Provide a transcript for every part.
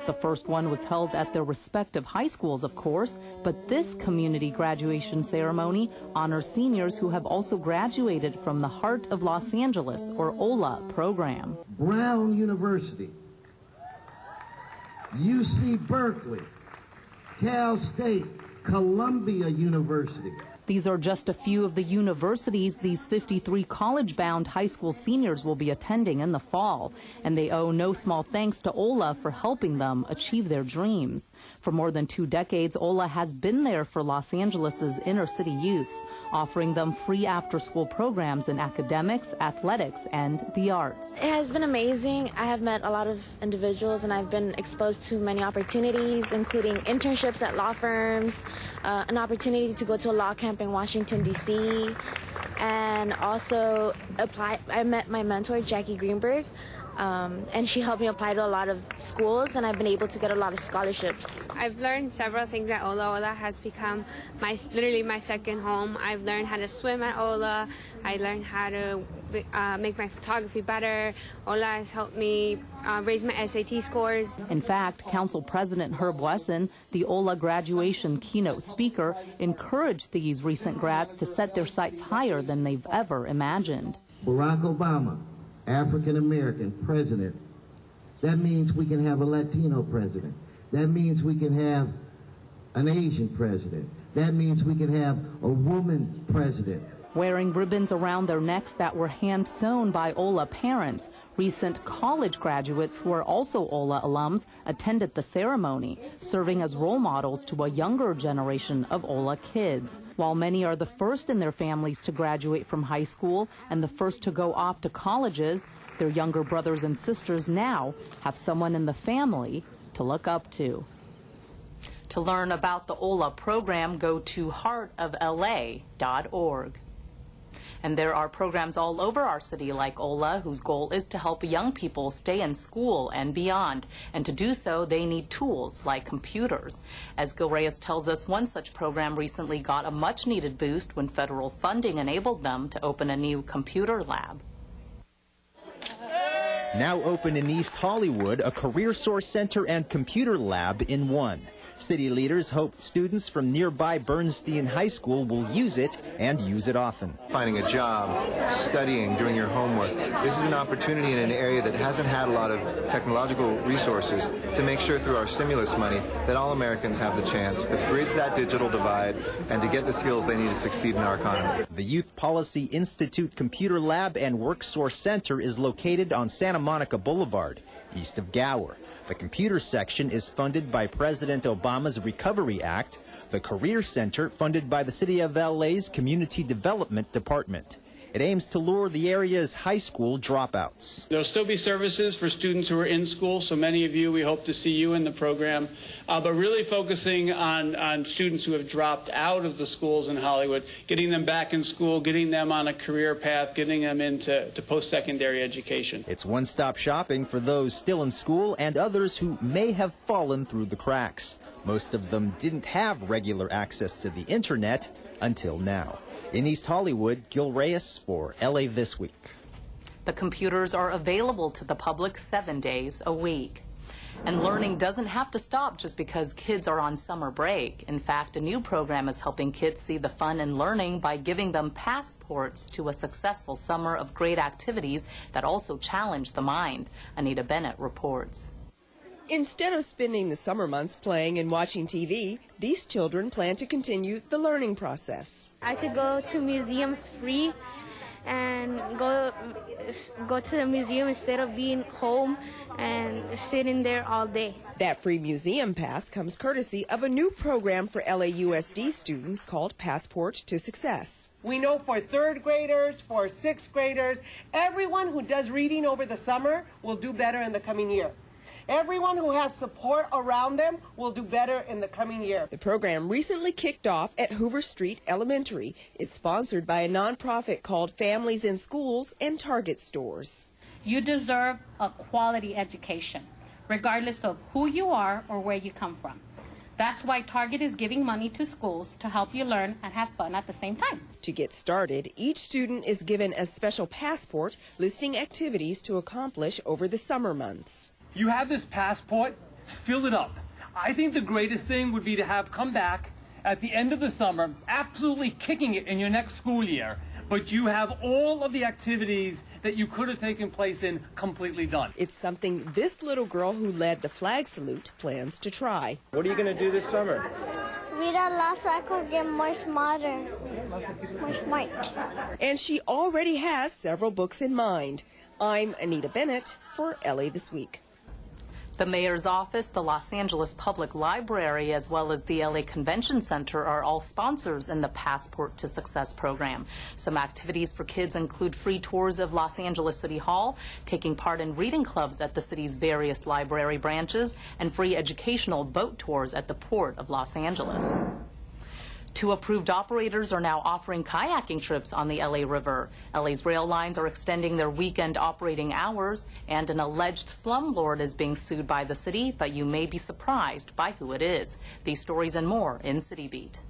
The first one was held at their respective high schools, of course, but this community graduation ceremony honors seniors who have also graduated from the Heart of Los Angeles, or HOLA, program. Brown University, UC Berkeley, Cal State, Columbia University. These are just a few of the universities these 53 college-bound high school seniors will be attending in the fall, and they owe no small thanks to HOLA for helping them achieve their dreams. For more than 2 decades, HOLA has been there for Los Angeles's inner-city youths, offering them free after-school programs in academics, athletics, and the arts. It has been amazing. I have met a lot of individuals, and I've been exposed to many opportunities, including internships at law firms, an opportunity to go to a law camp in Washington, D.C., and also I met my mentor, Jackie Greenberg, and she helped me apply to a lot of schools, and I've been able to get a lot of scholarships. I've learned several things at HOLA. HOLA has become literally my second home. I've learned how to swim at HOLA. I learned how to make my photography better. HOLA has helped me raise my SAT scores. In fact, Council President Herb Wesson, the HOLA graduation keynote speaker, encouraged these recent grads to set their sights higher than they've ever imagined. Barack Obama, African-American president. That means we can have a Latino president. That means we can have an Asian president. That means we can have a woman president. Wearing ribbons around their necks that were hand-sewn by HOLA parents, recent college graduates who are also HOLA alums attended the ceremony, serving as role models to a younger generation of HOLA kids. While many are the first in their families to graduate from high school and the first to go off to colleges, their younger brothers and sisters now have someone in the family to look up to. To learn about the HOLA program, go to heartofla.org. And there are programs all over our city like HOLA, whose goal is to help young people stay in school and beyond. And to do so, they need tools like computers. As Gil Reyes tells us, one such program recently got a much-needed boost when federal funding enabled them to open a new computer lab. Now open in East Hollywood, a career source center and computer lab in one. City leaders hope students from nearby Bernstein High School will use it and use it often. Finding a job, studying, doing your homework. This is an opportunity in an area that hasn't had a lot of technological resources to make sure through our stimulus money that all Americans have the chance to bridge that digital divide and to get the skills they need to succeed in our economy. The Youth Policy Institute Computer Lab and Work Source Center is located on Santa Monica Boulevard, east of Gower. The computer section is funded by President Obama's Recovery Act, the Career Center funded by the City of LA's Community Development Department. It aims to lure the area's high school dropouts. There'll still be services for students who are in school, so many of you, we hope to see you in the program, but really focusing on students who have dropped out of the schools in Hollywood, getting them back in school, getting them on a career path, getting them into post-secondary education. It's one-stop shopping for those still in school and others who may have fallen through the cracks. Most of them didn't have regular access to the internet until now. In East Hollywood, Gil Reyes for LA This Week. The computers are available to the public 7 days a week. And learning doesn't have to stop just because kids are on summer break. In fact, a new program is helping kids see the fun in learning by giving them passports to a successful summer of great activities that also challenge the mind. Anita Bennett reports. Instead of spending the summer months playing and watching TV, these children plan to continue the learning process. I could go to museums free and go to the museum instead of being home and sitting there all day. That free museum pass comes courtesy of a new program for LAUSD students called Passport to Success. We know for third graders, for sixth graders, everyone who does reading over the summer will do better in the coming year. Everyone who has support around them will do better in the coming year. The program recently kicked off at Hoover Street Elementary. It's sponsored by a nonprofit called Families in Schools and Target Stores. You deserve a quality education, regardless of who you are or where you come from. That's why Target is giving money to schools to help you learn and have fun at the same time. To get started, each student is given a special passport listing activities to accomplish over the summer months. You have this passport fill it up. I think the greatest thing would be to have come back at the end of the summer, absolutely kicking it in your next school year, but you have all of the activities that you could have taken place in completely done. It's something this little girl who led the flag salute plans to try. What are you going to do this summer? Read a lot so I could get more smarter, more smart. And she already has several books in mind. I'm Anita Bennett for LA This Week. The mayor's office, the Los Angeles Public Library, as well as the LA Convention Center are all sponsors in the Passport to Success program. Some activities for kids include free tours of Los Angeles City Hall, taking part in reading clubs at the city's various library branches, and free educational boat tours at the Port of Los Angeles. 2 approved operators are now offering kayaking trips on the LA River. LA's rail lines are extending their weekend operating hours, and an alleged slumlord is being sued by the city, but you may be surprised by who it is. These stories and more in City Beat.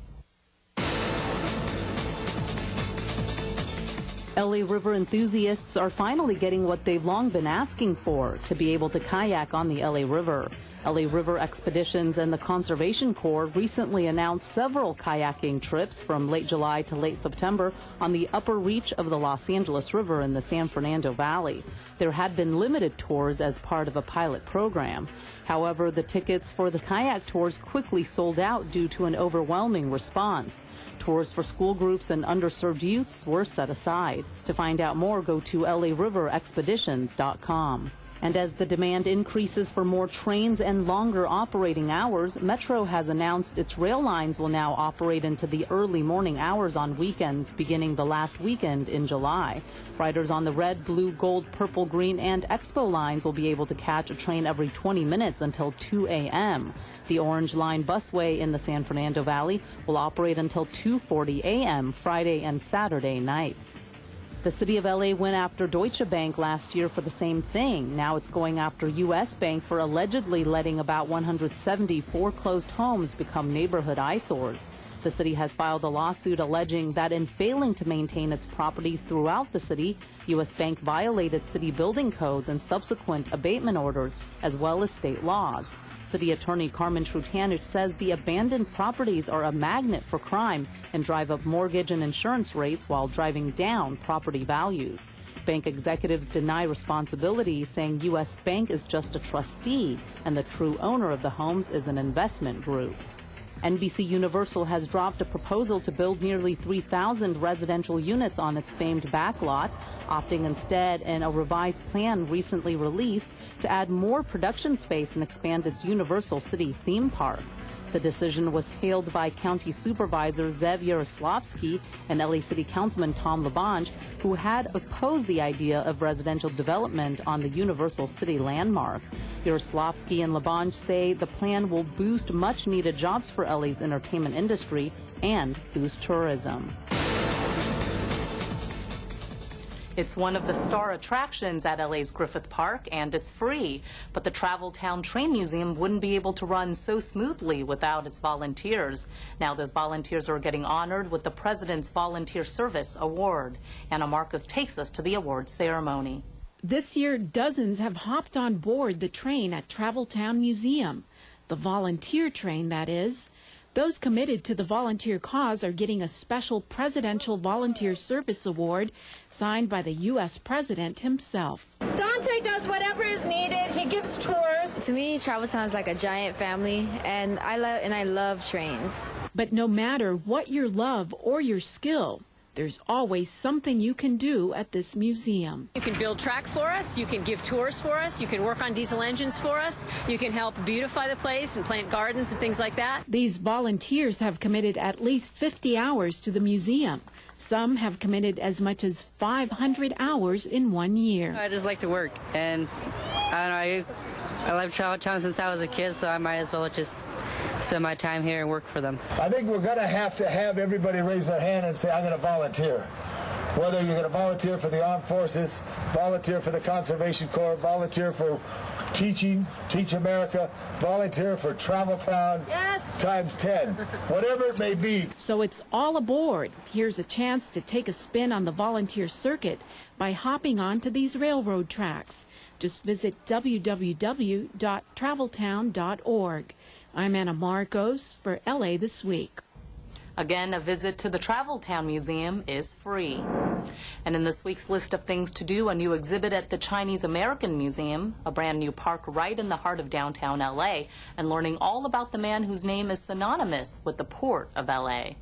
LA River enthusiasts are finally getting what they've long been asking for, to be able to kayak on the LA River. LA River Expeditions and the Conservation Corps recently announced several kayaking trips from late July to late September on the upper reach of the Los Angeles River in the San Fernando Valley. There had been limited tours as part of a pilot program. However, the tickets for the kayak tours quickly sold out due to an overwhelming response. Tours for school groups and underserved youths were set aside. To find out more, go to LARiverExpeditions.com. And as the demand increases for more trains and longer operating hours, Metro has announced its rail lines will now operate into the early morning hours on weekends beginning the last weekend in July. Riders on the red, blue, gold, purple, green, and Expo lines will be able to catch a train every 20 minutes until 2 a.m. The Orange Line busway in the San Fernando Valley will operate until 2:40 a.m. Friday and Saturday nights. The city of LA went after Deutsche Bank last year for the same thing. Now it's going after U.S. Bank for allegedly letting about 170 foreclosed homes become neighborhood eyesores. The city has filed a lawsuit alleging that in failing to maintain its properties throughout the city, U.S. Bank violated city building codes and subsequent abatement orders, as well as state laws. City Attorney Carmen Trutanich says the abandoned properties are a magnet for crime and drive up mortgage and insurance rates while driving down property values. Bank executives deny responsibility, saying U.S. Bank is just a trustee and the true owner of the homes is an investment group. NBC Universal has dropped a proposal to build nearly 3,000 residential units on its famed backlot, opting instead in a revised plan recently released to add more production space and expand its Universal City theme park. The decision was hailed by County Supervisor Zev Yaroslavsky and LA City Councilman Tom LaBonge, who had opposed the idea of residential development on the Universal City landmark. Yaroslavsky and LaBonge say the plan will boost much-needed jobs for LA's entertainment industry and boost tourism. It's one of the star attractions at LA's Griffith Park, and it's free. But the Travel Town Train Museum wouldn't be able to run so smoothly without its volunteers. Now those volunteers are getting honored with the President's Volunteer Service Award. Anna Marcos takes us to the award ceremony. This year, dozens have hopped on board the train at Travel Town Museum. The volunteer train, that is. Those committed to the volunteer cause are getting a special Presidential Volunteer Service Award signed by the U.S. President himself. Dante does whatever is needed. He gives tours. To me, Travel Town is like a giant family, and I love trains. But no matter what your love or your skill, there's always something you can do at this museum. You can build track for us, you can give tours for us, you can work on diesel engines for us, you can help beautify the place and plant gardens and things like that. These volunteers have committed at least 50 hours to the museum. Some have committed as much as 500 hours in 1 year. I just like to work, and I love Travel Town since I was a kid, so I might as well just spend my time here and work for them. I think we're going to have everybody raise their hand and say, I'm going to volunteer. Whether you're going to volunteer for the armed forces, volunteer for the Conservation Corps, volunteer for teaching, Teach America, volunteer for Travel Town, yes, times 10, whatever it may be. So it's all aboard. Here's a chance to take a spin on the volunteer circuit by hopping onto these railroad tracks. Just visit www.traveltown.org. I'm Anna Marcos for LA This Week. Again, a visit to the Travel Town Museum is free. And in this week's list of things to do, a new exhibit at the Chinese American Museum, a brand new park right in the heart of downtown LA, and learning all about the man whose name is synonymous with the Port of LA.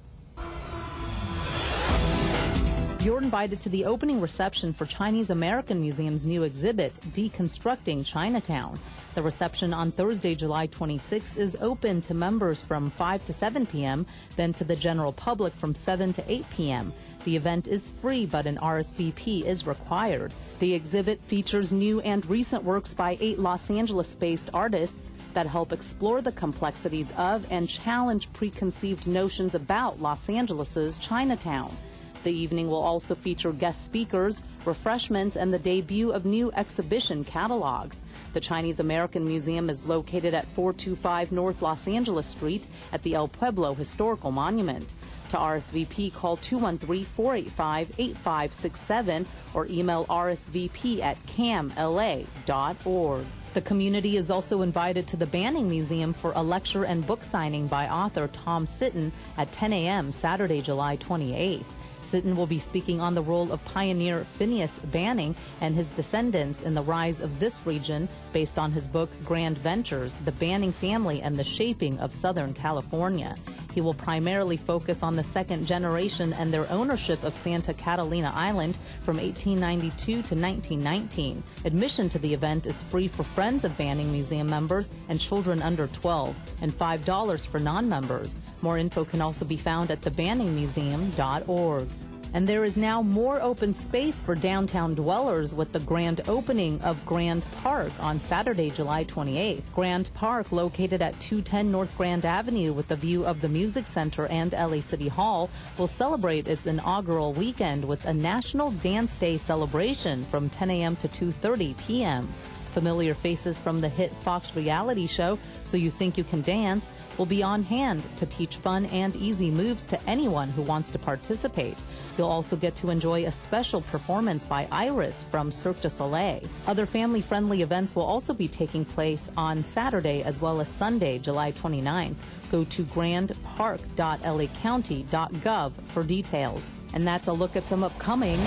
You're invited to the opening reception for Chinese American Museum's new exhibit, Deconstructing Chinatown. The reception on Thursday, July 26th is open to members from 5 to 7 p.m., then to the general public from 7 to 8 p.m. The event is free, but an RSVP is required. The exhibit features new and recent works by 8 Los Angeles-based artists that help explore the complexities of and challenge preconceived notions about Los Angeles's Chinatown. The evening will also feature guest speakers, refreshments, and the debut of new exhibition catalogs. The Chinese American Museum is located at 425 North Los Angeles Street at the El Pueblo Historical Monument. To RSVP, call 213-485-8567 or email rsvp@camla.org. The community is also invited to the Banning Museum for a lecture and book signing by author Tom Sitton at 10 a.m. Saturday, July 28th. Sitton will be speaking on the role of pioneer Phineas Banning and his descendants in the rise of this region based on his book Grand Ventures, The Banning Family and the Shaping of Southern California. He will primarily focus on the second generation and their ownership of Santa Catalina Island from 1892 to 1919. Admission to the event is free for friends of Banning Museum members and children under 12, and $5 for non-members. More info can also be found at thebanningmuseum.org. And there is now more open space for downtown dwellers with the grand opening of Grand Park on Saturday, July 28th. Grand Park, located at 210 North Grand Avenue with the view of the Music Center and LA City Hall, will celebrate its inaugural weekend with a National Dance Day celebration from 10 a.m. to 2:30 p.m. Familiar faces from the hit Fox reality show, So You Think You Can Dance, will be on hand to teach fun and easy moves to anyone who wants to participate. You'll also get to enjoy a special performance by Iris from Cirque du Soleil. Other family-friendly events will also be taking place on Saturday as well as Sunday, July 29. Go to grandpark.lacounty.gov for details. And that's a look at some upcoming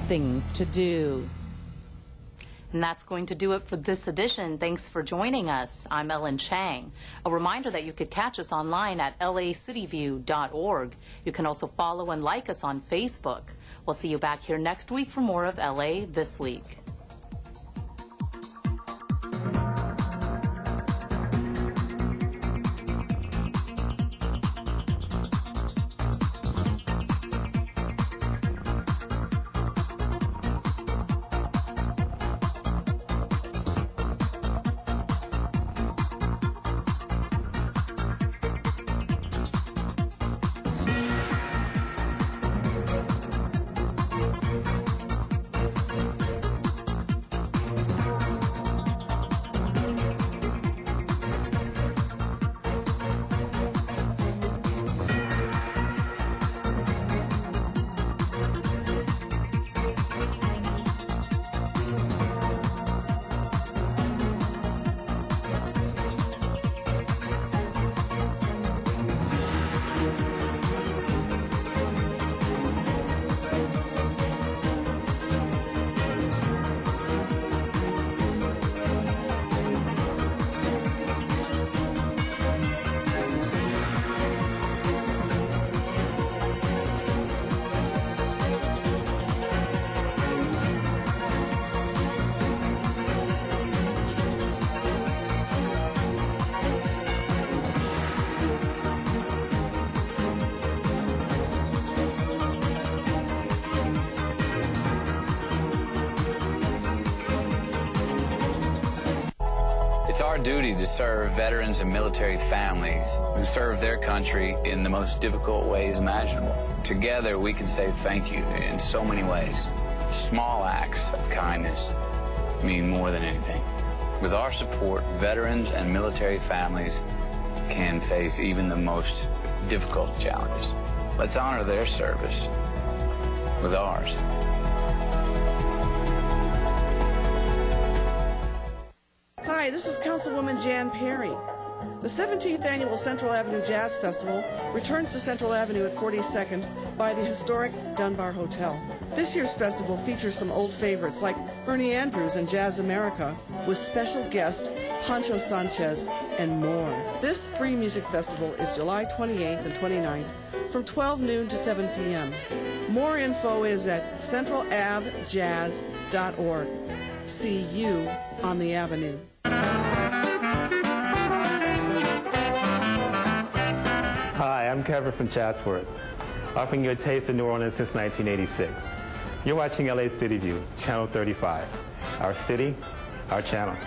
things to do. And that's going to do it for this edition. Thanks for joining us. I'm Ellen Chang. A reminder that you could catch us online at lacityview.org. You can also follow and like us on Facebook. We'll see you back here next week for more of LA This Week. It's our duty to serve veterans and military families who serve their country in the most difficult ways imaginable. Together, we can say thank you in so many ways. Small acts of kindness mean more than anything. With our support, veterans and military families can face even the most difficult challenges. Let's honor their service with ours. Hi, this is Councilwoman Jan Perry. The 17th Annual Central Avenue Jazz Festival returns to Central Avenue at 42nd by the historic Dunbar Hotel. This year's festival features some old favorites like Bernie Andrews and Jazz America, with special guest Pancho Sanchez and more. This free music festival is July 28th and 29th from 12 noon to 7 p.m. More info is at centralavjazz.org. See you on the Avenue. Hi, I'm Kevin from Chatsworth, offering you a taste of New Orleans since 1986. You're watching LA City View, Channel 35. Our city, our channel.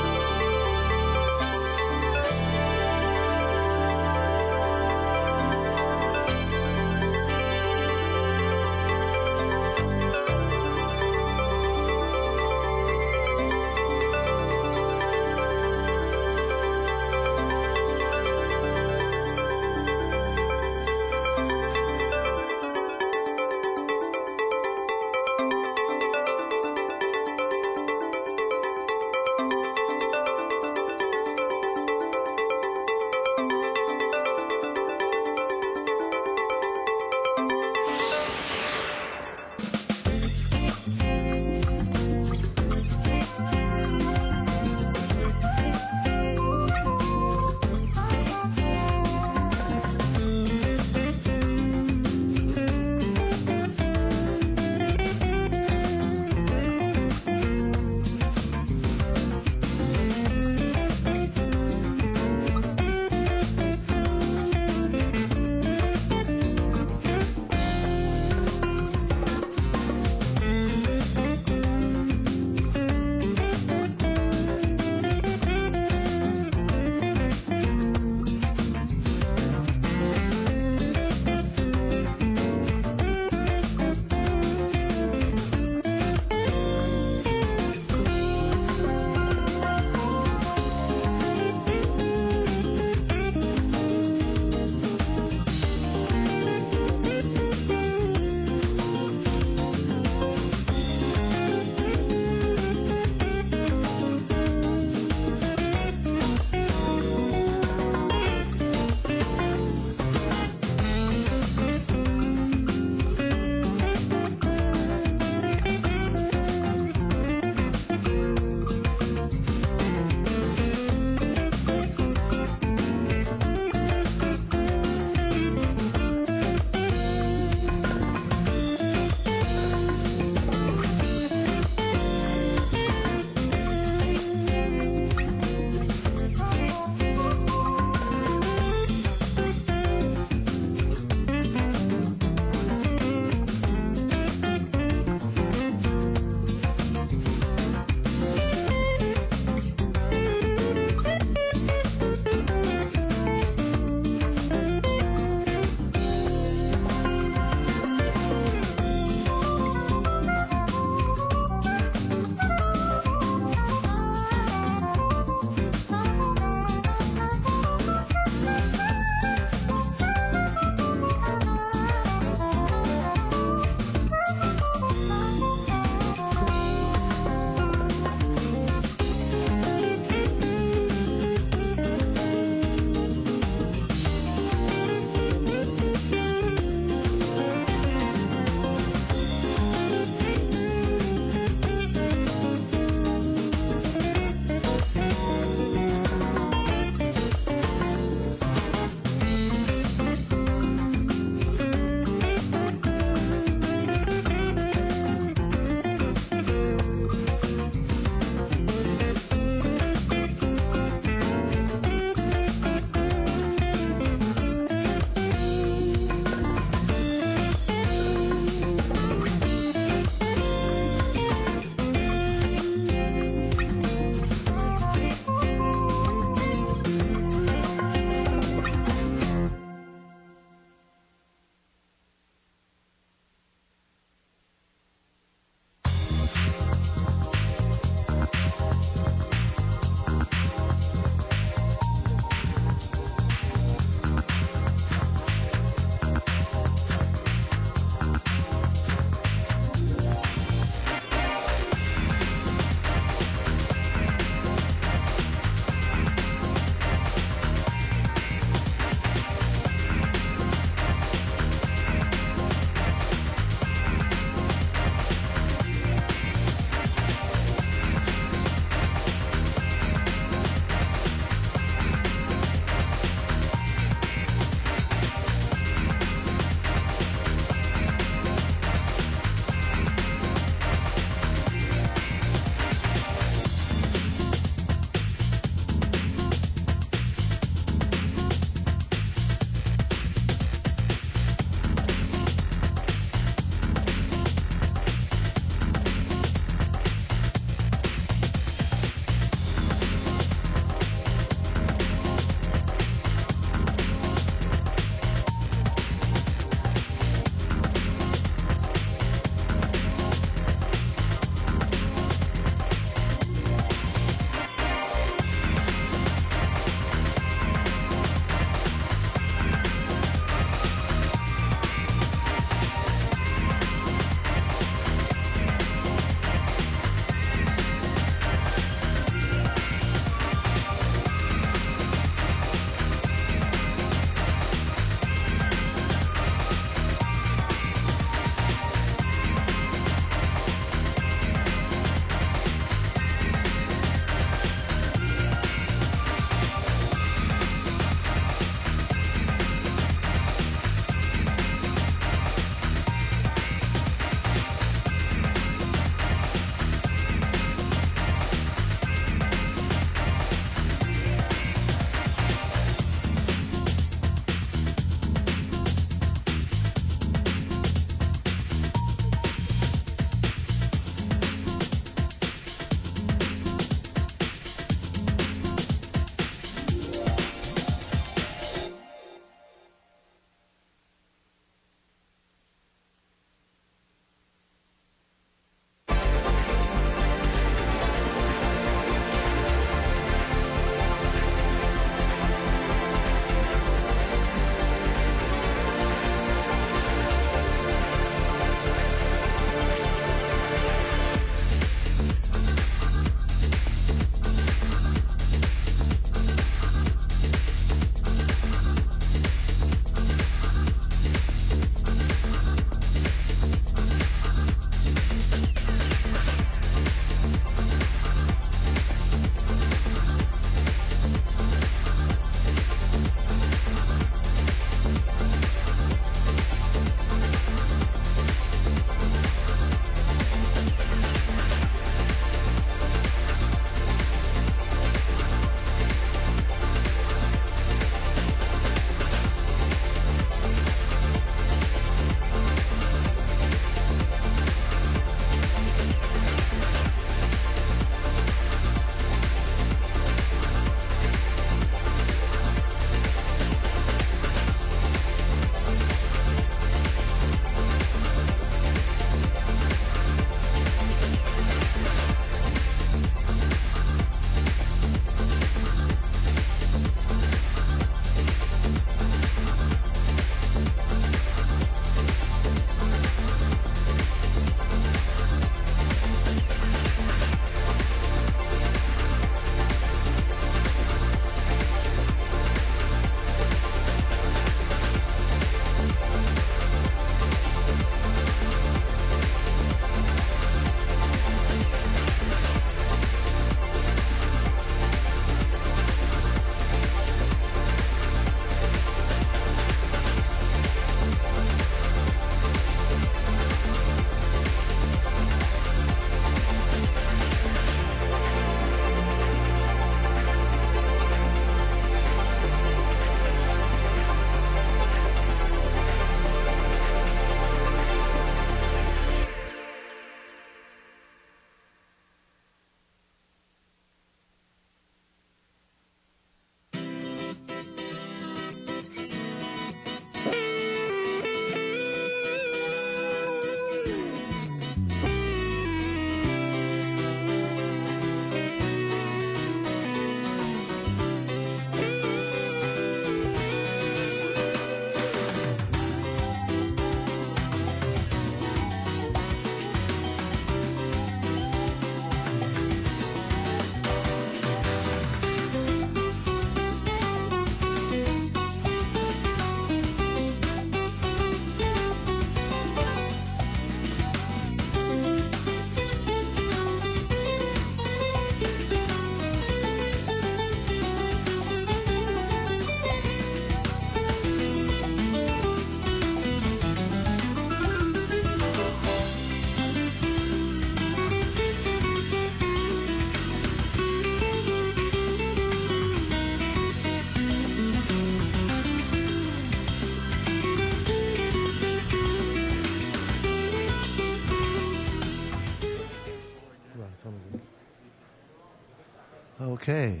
Okay.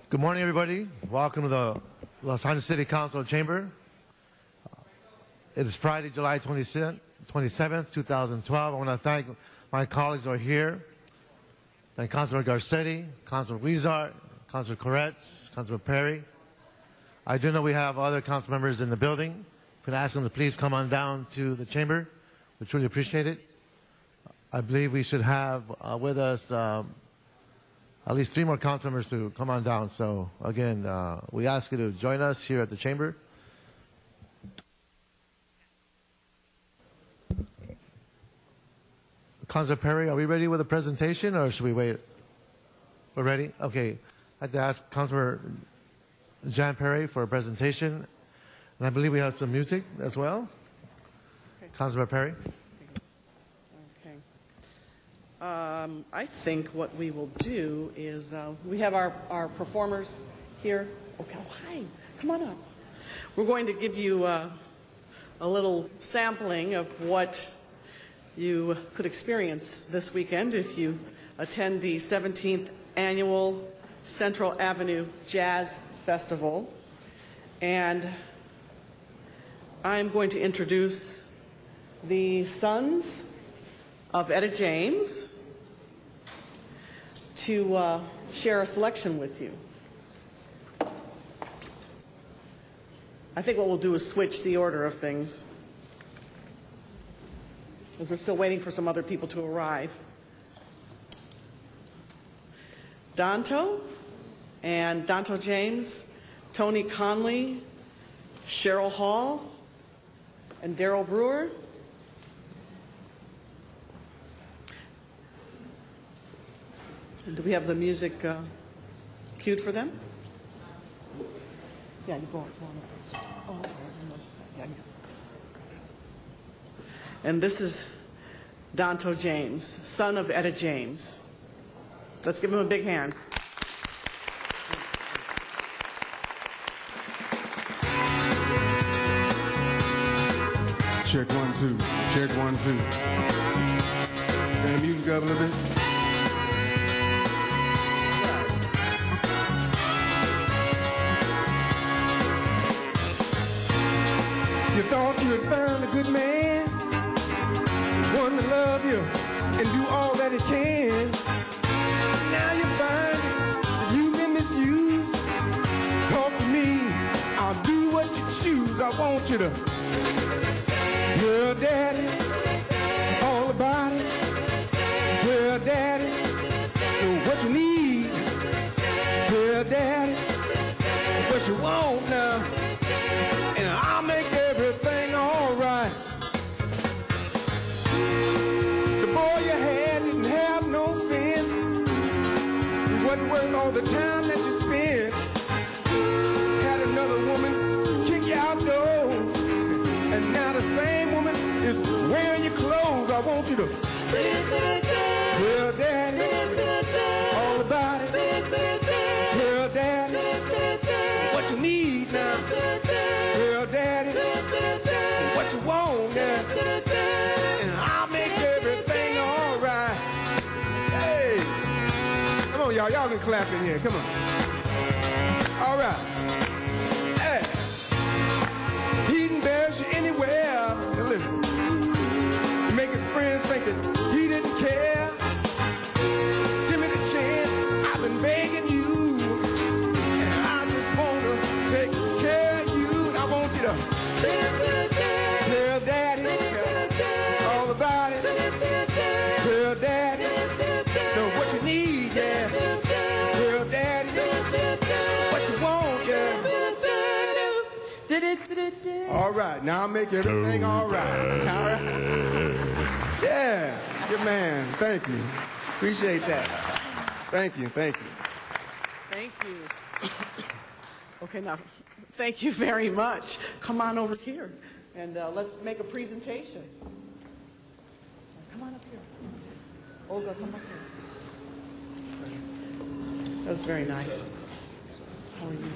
Good morning, everybody. Welcome to the Los Angeles City Council Chamber. It is Friday, July 27th, 2012. I want to thank my colleagues who are here. Thank Councilor Garcetti, Councilor Huizar, Councilor Koretz, Councilor Perry. I do know we have other council members in the building. I'm going to ask them to please come on down to the chamber. We truly appreciate it. I believe we should have with us at least 3 more council members to come on down. So again, we ask you to join us here at the chamber. Councilor Perry, are we ready with the presentation or should we wait? We're ready? Okay. I'd like to ask Councilor Jan Perry for a presentation. And I believe we have some music as well. Okay. Councilor Perry. I think what we will do is we have our performers here. Okay, oh, hi, come on up. We're going to give you a little sampling of what you could experience this weekend if you attend the 17th Annual Central Avenue Jazz Festival. And I'm going to introduce the Sons of Etta James to share a selection with you. I think what we'll do is switch the order of things, because we're still waiting for some other people to arrive. Danto and Danto James, Tony Conley, Cheryl Hall, and Daryl Brewer. And do we have the music cued for them? Yeah, you go on. Oh, I'm sorry. Yeah, and this is Danto James, son of Etta James. Let's give him a big hand. Check 1, 2. Check 1, 2. Turn the music up a little bit. You thought you had found a good man, one to love you and do all that he can. Now you find that you've been misused. Talk to me, I'll do what you choose. I want you to tell Daddy all about it. Tell Daddy what you need. Tell Daddy what you want now, and I'll make everything all right. The boy you had didn't have no sense. He wasn't worth all the time that you spent. Had another woman kick you outdoors, and now the same woman is wearing your clothes. I want you to tell Daddy all about it. Tell Daddy what you need now. Tell Daddy what you want now, and I'll make everything all right. Hey, come on, y'all. Y'all can clap in here. Come on. All right. Hey, he embarrass you anywhere. Now listen, you make his friends think that he didn't care. Give me the chance. I've been begging you, and I just want to take care of you. And I want you to tell Daddy all about it. Tell Daddy know what you need, yeah. Tell Daddy what you want, yeah. All right, now I'll make everything all right. All right. Yeah, good man. Thank you. Appreciate that. Thank you. Thank you. Thank you. Okay, now, thank you very much. Come on over here, and let's make a presentation. Come on up here. Olga, come up here. That was very nice. How are you?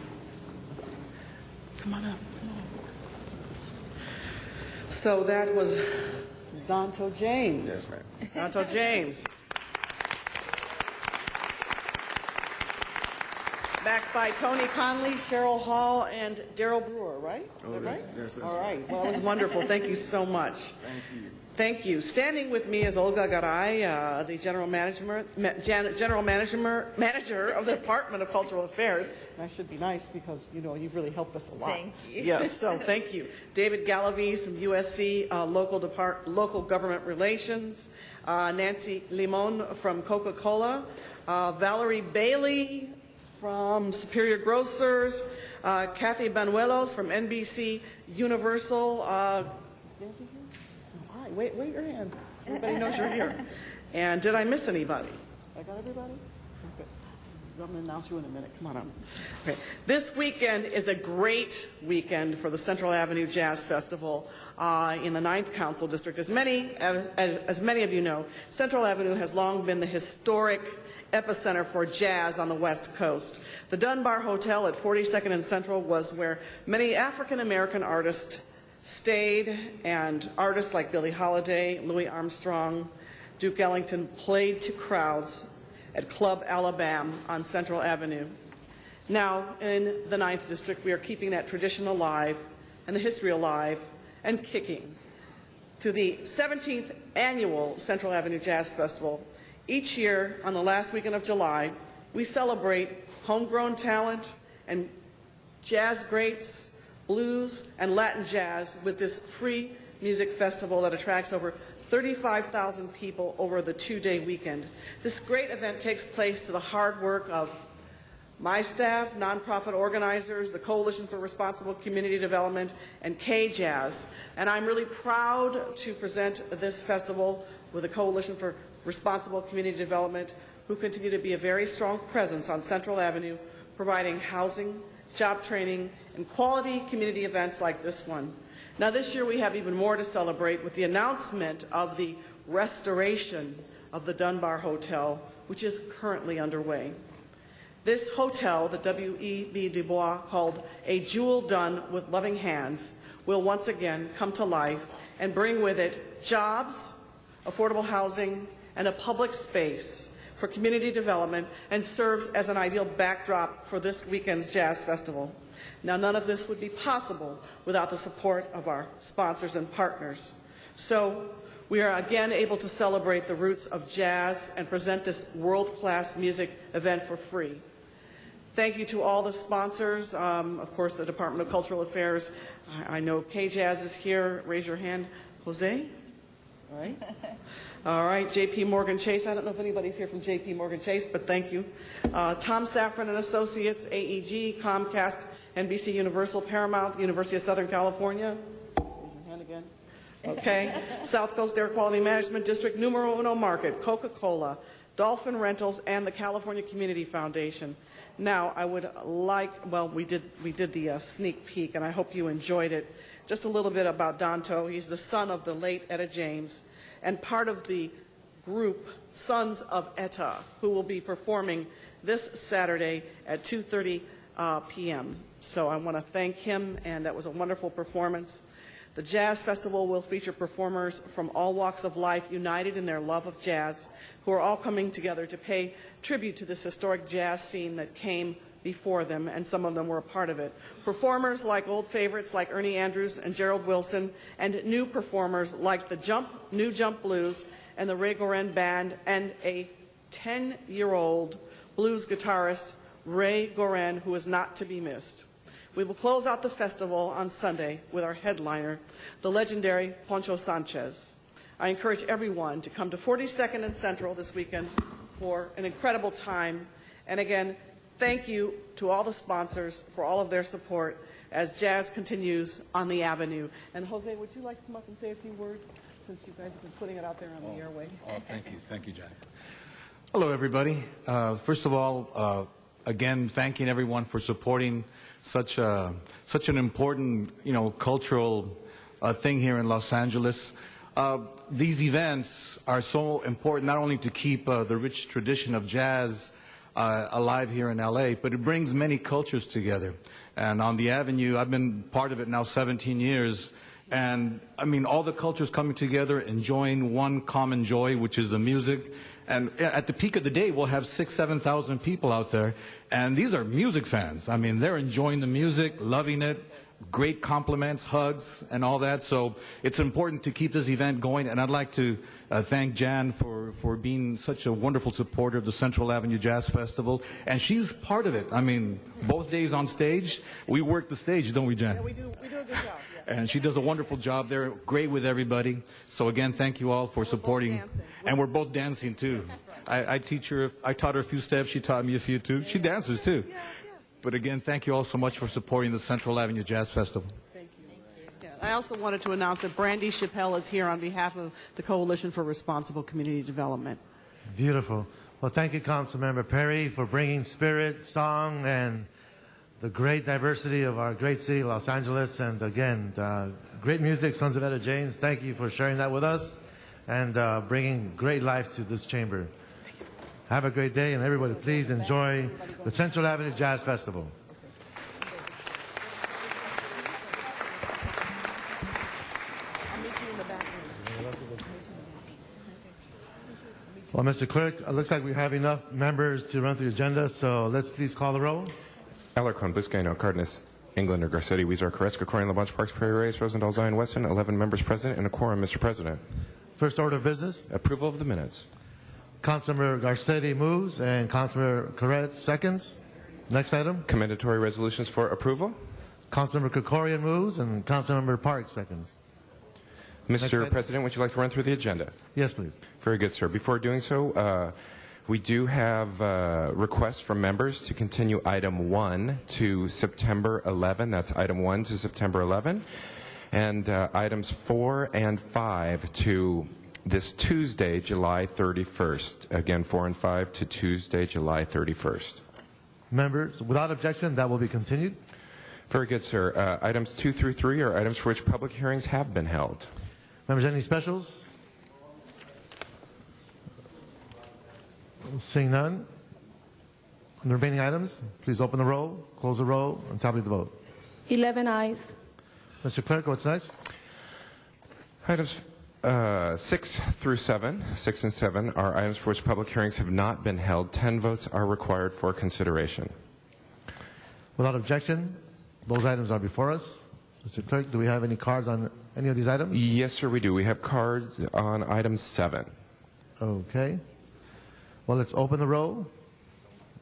Come on up. Come on up. So that was Danto James. Yes, ma'am. Danto James. Backed by Tony Conley, Cheryl Hall, and Daryl Brewer, right? Is that right? Yes, All right. Well, that was wonderful. Thank you so much. Thank you. Thank you. Standing with me is Olga Garay, the General Manager of the Department of Cultural Affairs. And I should be nice because, you know, you've really helped us a lot. Thank you. Yes, so thank you. David Galaviz from USC Local Government Relations. Nancy Limon from Coca-Cola. Valerie Bailey from Superior Grocers. Kathy Banuelos from NBC Universal. Is Nancy here? All right, wait your hand. Everybody knows you're here. And did I miss anybody? I got everybody? Okay. I'm going to announce you in a minute. Come on up. Okay. This weekend is a great weekend for the Central Avenue Jazz Festival in the 9th Council District. As many of you know, Central Avenue has long been the historic epicenter for jazz on the West Coast. The Dunbar Hotel at 42nd and Central was where many African-American artists stayed, and artists like Billie Holiday, Louis Armstrong, Duke Ellington played to crowds at Club Alabama on Central Avenue. Now, in the 9th District, we are keeping that tradition alive and the history alive and kicking. To the 17th Annual Central Avenue Jazz Festival, each year on the last weekend of July, we celebrate homegrown talent and jazz greats, blues, and Latin jazz with this free music festival that attracts over 35,000 people over the 2-day weekend. This great event takes place to the hard work of my staff, nonprofit organizers, the Coalition for Responsible Community Development, and K-Jazz. And I'm really proud to present this festival with the Coalition for Responsible Community Development, who continue to be a very strong presence on Central Avenue, providing housing, job training, and quality community events like this one. Now this year we have even more to celebrate with the announcement of the restoration of the Dunbar Hotel, which is currently underway. This hotel, that W.E.B. Du Bois called a jewel done with loving hands, will once again come to life and bring with it jobs, affordable housing, and a public space for community development, and serves as an ideal backdrop for this weekend's Jazz Festival. Now, none of this would be possible without the support of our sponsors and partners. So we are again able to celebrate the roots of jazz and present this world-class music event for free. Thank you to all the sponsors, of course, the Department of Cultural Affairs. I know K-Jazz is here. Raise your hand. Jose? All right. All right, J.P. Morgan Chase. I don't know if anybody's here from J.P. Morgan Chase, but thank you. Tom Safran and Associates, AEG, Comcast, NBC Universal, Paramount, University of Southern California. Raise your hand again. Okay. South Coast Air Quality Management District, Numero Uno Market, Coca-Cola, Dolphin Rentals, and the California Community Foundation. Now, I would like, well, we did the sneak peek, and I hope you enjoyed it. Just a little bit about Danto. He's the son of the late Etta James, and part of the group Sons of Etta, who will be performing this Saturday at 2:30 p.m. So I want to thank him, and that was a wonderful performance. The Jazz Festival will feature performers from all walks of life united in their love of jazz, who are all coming together to pay tribute to this historic jazz scene that came before them, and some of them were a part of it. Performers like old favorites like Ernie Andrews and Gerald Wilson, and new performers like the New Jump Blues and the Ray Goren Band, and a 10-year-old blues guitarist, Ray Goren, who is not to be missed. We will close out the festival on Sunday with our headliner, the legendary Poncho Sanchez. I encourage everyone to come to 42nd and Central this weekend for an incredible time. And again, thank you to all the sponsors for all of their support as jazz continues on the Avenue. And Jose, would you like to come up and say a few words, since you guys have been putting it out there on the airway? Thank you, Jack. Hello, everybody. First of all, again, thanking everyone for supporting such an important, cultural thing here in Los Angeles. These events are so important not only to keep the rich tradition of jazz alive here in LA, but it brings many cultures together. And on the Avenue, I've been part of it now 17 years, and I mean all the cultures coming together, enjoying one common joy, which is the music. And at the peak of the day, we'll have 6,000 to 7,000 people out there. And these are music fans. I mean, they're enjoying the music, loving it, great compliments, hugs, and all that. So it's important to keep this event going. And I'd like to thank Jan for being such a wonderful supporter of the Central Avenue Jazz Festival. And she's part of it. I mean, both days on stage, we work the stage, don't we, Jan? Yeah, we do a good job. Yeah. And she does a wonderful job there, great with everybody. So again, thank you all for supporting. And we're both dancing too. I taught her a few steps, she taught me a few too. She dances too. But again, thank you all so much for supporting the Central Avenue Jazz Festival. Thank you. Yeah, I also wanted to announce that Brandy Chappelle is here on behalf of the Coalition for Responsible Community Development. Beautiful. Well, thank you, Councilmember Perry, for bringing spirit, song, and the great diversity of our great city, Los Angeles. And again, great music, Sons of Etta James. Thank you for sharing that with us and bringing great life to this chamber. Have a great day, and everybody please enjoy the Central Avenue Jazz Festival. Well, Mr. Clerk, it looks like we have enough members to run through the agenda, so let's please call the roll. Alarcon, Biscayne, Cardenas, Englander, Garcetti, Weezer, Carrasco, Corrigan, LaBonge, Parks, Prairie Reyes, Rosendahl, Zion, Weston, 11 members present and a quorum, Mr. President. First order of business. Approval of the minutes. Councilmember Garcetti moves and Councilmember Corretz seconds. Next item. Commendatory resolutions for approval. Councilmember Krikorian moves and Councilmember Park seconds. Mr. President, would you like to run through the agenda? Yes, please. Very good, sir. Before doing so, we do have requests from members to continue item 1 to September 11. That's item 1 to September 11. And items 4 and 5 to this Tuesday, July 31st. Again, 4 and 5 to Tuesday, July 31st. Members, without objection, that will be continued. Very good, sir. Items 2 through 3 are items for which public hearings have been held. Members, any specials? Seeing none. On the remaining items, please open the roll, close the roll, and tabulate the vote. 11 ayes. Mr. Clerk, what's next? Items 6 through 7, 6 and 7 are items for which public hearings have not been held. 10 votes are required for consideration. Without objection, those items are before us. Mr. Clerk, do we have any cards on any of these items? Yes, sir, we do. We have cards on item 7. Okay. Well, let's open the roll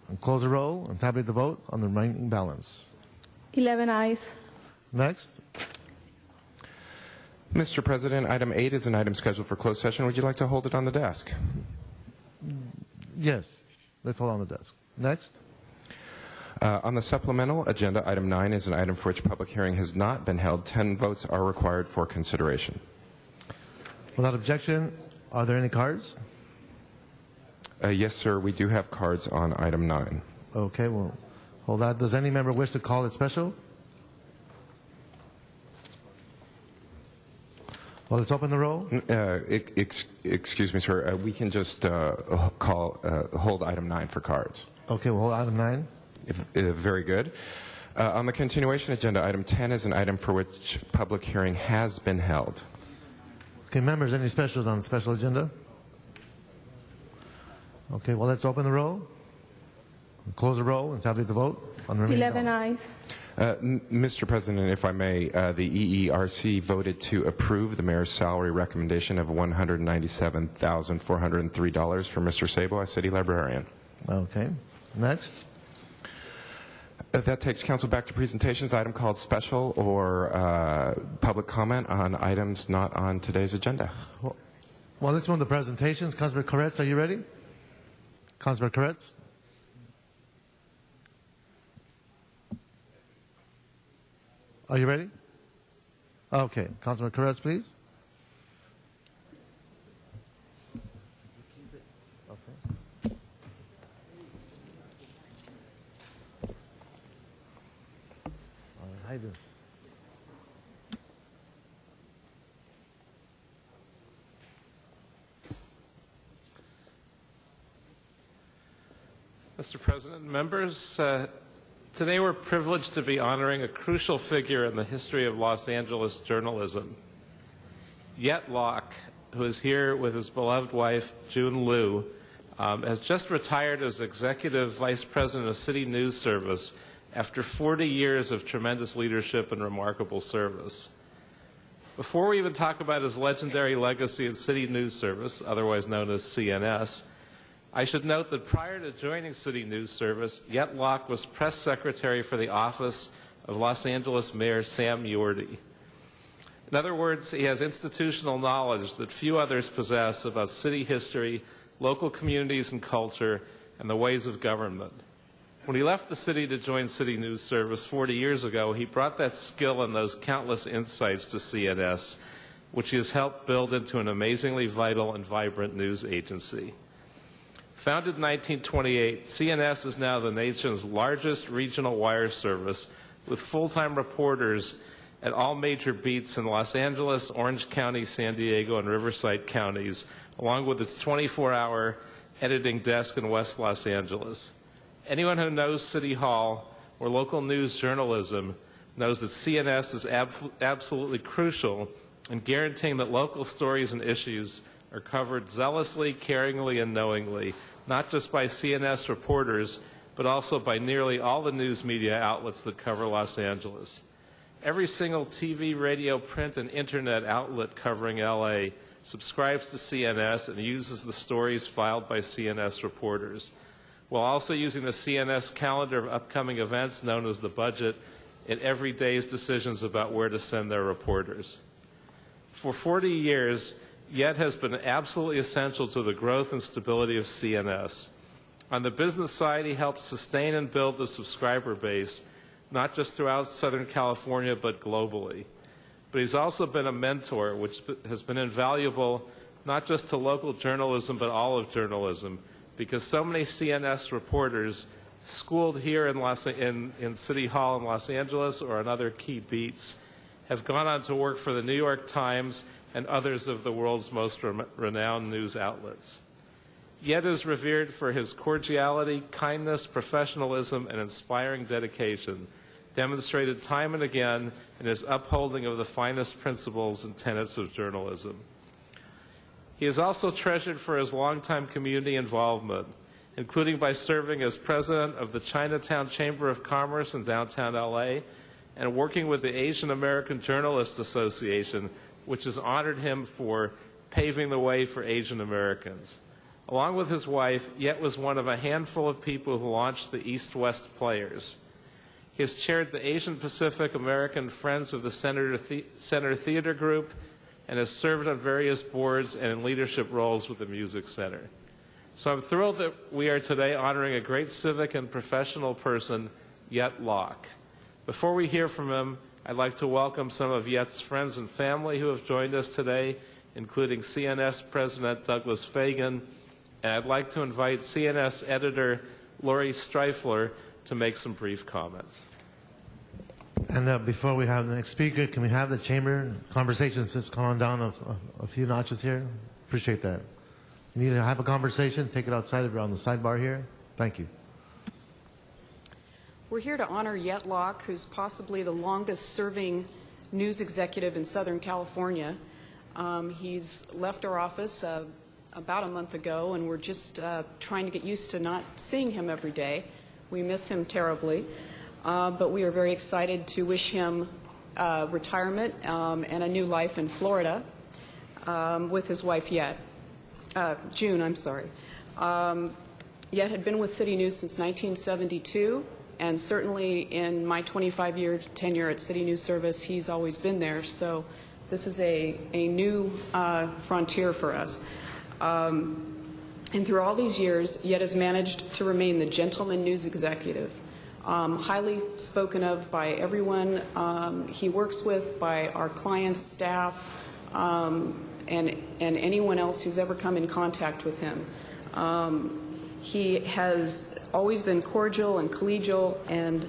and close the roll and tabulate the vote on the remaining balance. 11 ayes. Next. Mr. President, item 8 is an item scheduled for closed session. Would you like to hold it on the desk? Yes. Let's hold on the desk. Next. On the supplemental agenda, item 9 is an item for which public hearing has not been held. 10 votes are required for consideration. Without objection, are there any cards? Yes, sir. We do have cards on item 9. Okay, well, hold that. Does any member wish to call it special? Well, let's open the roll. Excuse me, sir. We can just hold item 9 for cards. Okay, we'll hold item 9. Very good. On the continuation agenda, item 10 is an item for which public hearing has been held. Okay, members, any specials on the special agenda? Okay, well, let's open the roll, close the roll, and tabulate the vote on the remaining 11 ayes. Mr. President, if I may, the EERC voted to approve the mayor's salary recommendation of $197,403 for Mr. Sabo as city librarian. Okay. Next. That takes council back to presentations, item called special or public comment on items not on today's agenda. Well, let's move to presentations. Councilman Corretz, are you ready? Councilman Corretz? Are you ready? Okay. Councilman Corretz, please. Hi, Bruce. Mr. President, members, today we're privileged to be honoring a crucial figure in the history of Los Angeles journalism. Yet Locke, who is here with his beloved wife, June Liu, has just retired as Executive Vice President of City News Service after 40 years of tremendous leadership and remarkable service. Before we even talk about his legendary legacy at City News Service, otherwise known as CNS, I should note that prior to joining City News Service, Yet Locke was press secretary for the office of Los Angeles Mayor Sam Yorty. In other words, he has institutional knowledge that few others possess about city history, local communities and culture, and the ways of government. When he left the city to join City News Service 40 years ago, he brought that skill and those countless insights to CNS, which he has helped build into an amazingly vital and vibrant news agency. Founded in 1928, CNS is now the nation's largest regional wire service with full-time reporters at all major beats in Los Angeles, Orange County, San Diego, and Riverside counties, along with its 24-hour editing desk in West Los Angeles. Anyone who knows City Hall or local news journalism knows that CNS is absolutely crucial in guaranteeing that local stories and issues are covered zealously, caringly, and knowingly, not just by CNS reporters, but also by nearly all the news media outlets that cover Los Angeles. Every single TV, radio, print, and internet outlet covering LA subscribes to CNS and uses the stories filed by CNS reporters, while also using the CNS calendar of upcoming events known as the budget in every day's decisions about where to send their reporters. For 40 years, Yet has been absolutely essential to the growth and stability of CNS. On the business side, he helped sustain and build the subscriber base, not just throughout Southern California, but globally. But he's also been a mentor, which has been invaluable not just to local journalism, but all of journalism, because so many CNS reporters schooled here in City Hall in Los Angeles or on other key beats have gone on to work for the New York Times and others of the world's most renowned news outlets. Yet is revered for his cordiality, kindness, professionalism, and inspiring dedication, demonstrated time and again in his upholding of the finest principles and tenets of journalism. He is also treasured for his longtime community involvement, including by serving as president of the Chinatown Chamber of Commerce in downtown LA and working with the Asian American Journalists Association, which has honored him for paving the way for Asian Americans. Along with his wife, Yet was one of a handful of people who launched the East-West Players. He has chaired the Asian Pacific American Friends of the Center Theater Group and has served on various boards and in leadership roles with the Music Center. So I'm thrilled that we are today honoring a great civic and professional person, Yet Locke. Before we hear from him, I'd like to welcome some of Yet's friends and family who have joined us today, including CNS President Douglas Fagan, and I'd like to invite CNS editor Lori Streifler to make some brief comments. And before we have the next speaker, can we have the chamber conversations just calm down a few notches here? Appreciate that. You need to have a conversation, take it outside on the sidebar here. Thank you. We're here to honor Yet Locke, who's possibly the longest-serving news executive in Southern California. He's left our office about a month ago, and we're just trying to get used to not seeing him every day. We miss him terribly, but we are very excited to wish him retirement and a new life in Florida with his wife June, I'm sorry. Yet had been with City News since 1972. And certainly in my 25-year tenure at City News Service, he's always been there. So this is a new frontier for us. And through all these years, Yet has managed to remain the gentleman news executive, highly spoken of by everyone he works with, by our clients, staff, and anyone else who's ever come in contact with him. He has always been cordial and collegial, and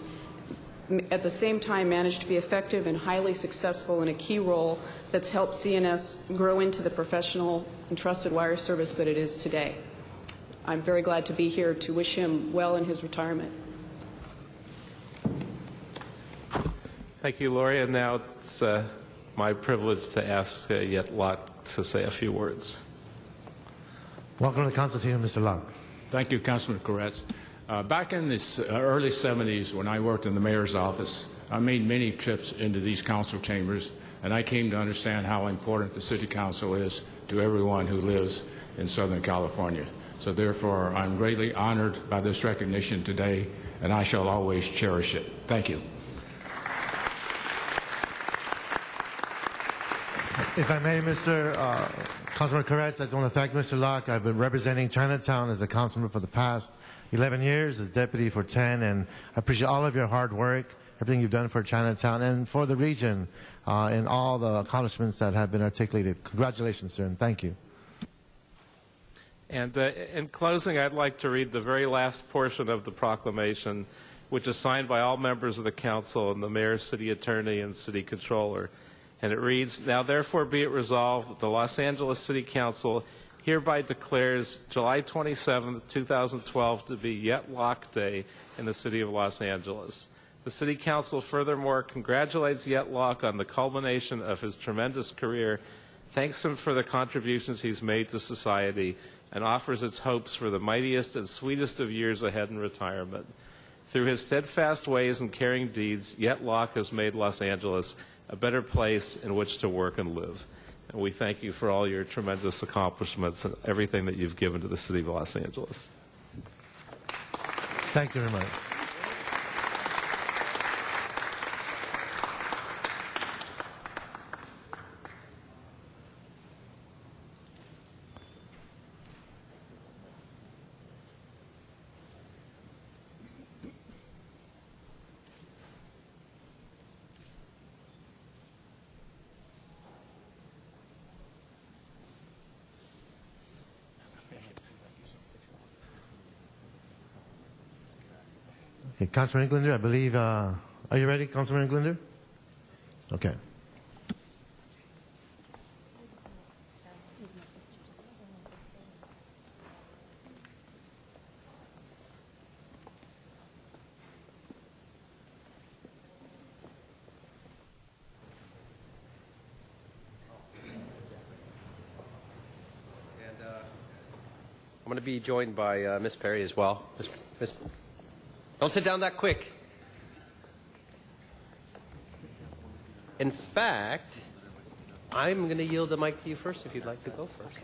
at the same time managed to be effective and highly successful in a key role that's helped CNS grow into the professional and trusted wire service that it is today. I'm very glad to be here to wish him well in his retirement. Thank you, Lori. And now it's my privilege to ask Yet Locke to say a few words. Welcome to the Constitution, Mr. Locke. Thank you, Councilman Koretz. Back in the early 70s, when I worked in the mayor's office, I made many trips into these council chambers, and I came to understand how important the city council is to everyone who lives in Southern California. So therefore, I'm greatly honored by this recognition today, and I shall always cherish it. Thank you. If I may, Mr. Councilman Koretz, I just want to thank Mr. Locke. I've been representing Chinatown as a councilman for the past 11 years, as deputy for 10, and I appreciate all of your hard work, everything you've done for Chinatown and for the region, and all the accomplishments that have been articulated. Congratulations, sir, and thank you. And in closing, I'd like to read the very last portion of the proclamation, which is signed by all members of the council and the mayor, city attorney, and city controller. And it reads, "Now therefore be it resolved that the Los Angeles City Council hereby declares July 27, 2012 to be Yet Locke Day in the city of Los Angeles. The City Council furthermore congratulates Yet Locke on the culmination of his tremendous career, thanks him for the contributions he's made to society, and offers its hopes for the mightiest and sweetest of years ahead in retirement. Through his steadfast ways and caring deeds, Yet Locke has made Los Angeles a better place in which to work and live." And we thank you for all your tremendous accomplishments and everything that you've given to the city of Los Angeles. Thank you very much. Okay, Councilman Englander, I believe, are you ready, Councilman Englander? Okay. I'm going to be joined by Ms. Perry as well. Ms. Don't sit down that quick. In fact, I'm going to yield the mic to you first if you'd like to go first.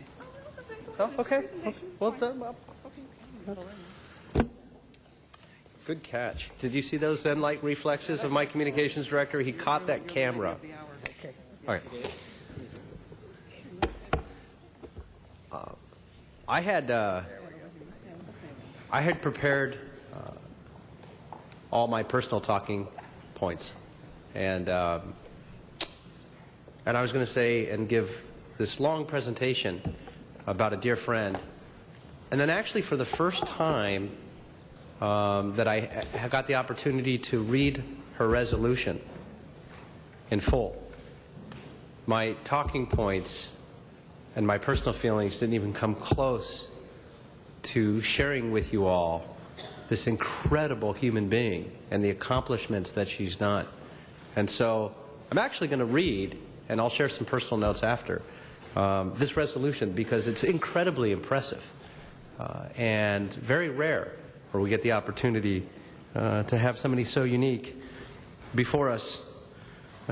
Oh, okay. Well done. Good catch. Did you see those Zen-like reflexes of my communications director? He caught that camera. All right. I had prepared all my personal talking points, and I was going to say and give this long presentation about a dear friend, and then actually for the first time that I got the opportunity to read her resolution in full. My talking points and my personal feelings didn't even come close to sharing with you all this incredible human being and the accomplishments that she's done. And so I'm actually going to read, and I'll share some personal notes after, this resolution because it's incredibly impressive and very rare where we get the opportunity to have somebody so unique before us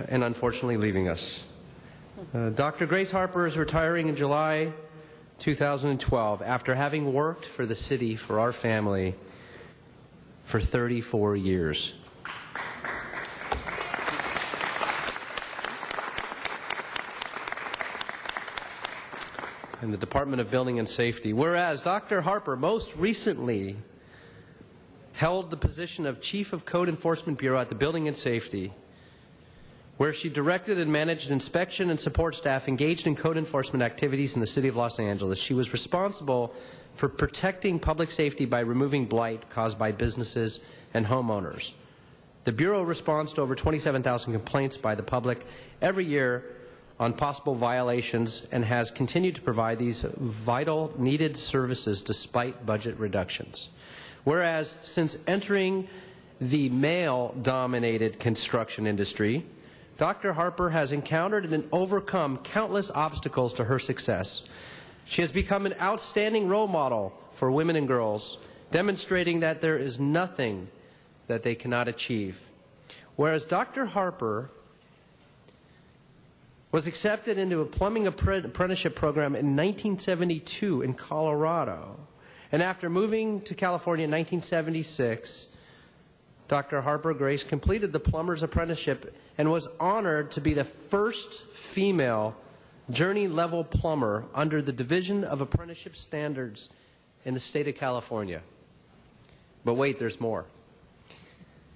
and unfortunately leaving us. Dr. Grace Harper is retiring in July 2012 after having worked for the city, for our family, for 34 years. In the Department of Building and Safety. Whereas Dr. Harper most recently held the position of Chief of Code Enforcement Bureau at the Building and Safety, where she directed and managed inspection and support staff engaged in code enforcement activities in the city of Los Angeles. She was responsible for protecting public safety by removing blight caused by businesses and homeowners. The Bureau responds to over 27,000 complaints by the public every year on possible violations and has continued to provide these vital, needed services despite budget reductions. Whereas since entering the male-dominated construction industry, Dr. Harper has encountered and overcome countless obstacles to her success. She has become an outstanding role model for women and girls, demonstrating that there is nothing that they cannot achieve. Whereas Dr. Harper was accepted into a plumbing apprenticeship program in 1972 in Colorado. And after moving to California in 1976, Dr. Harper Grace completed the plumber's apprenticeship and was honored to be the first female journey-level plumber under the Division of Apprenticeship Standards in the state of California. But wait, there's more.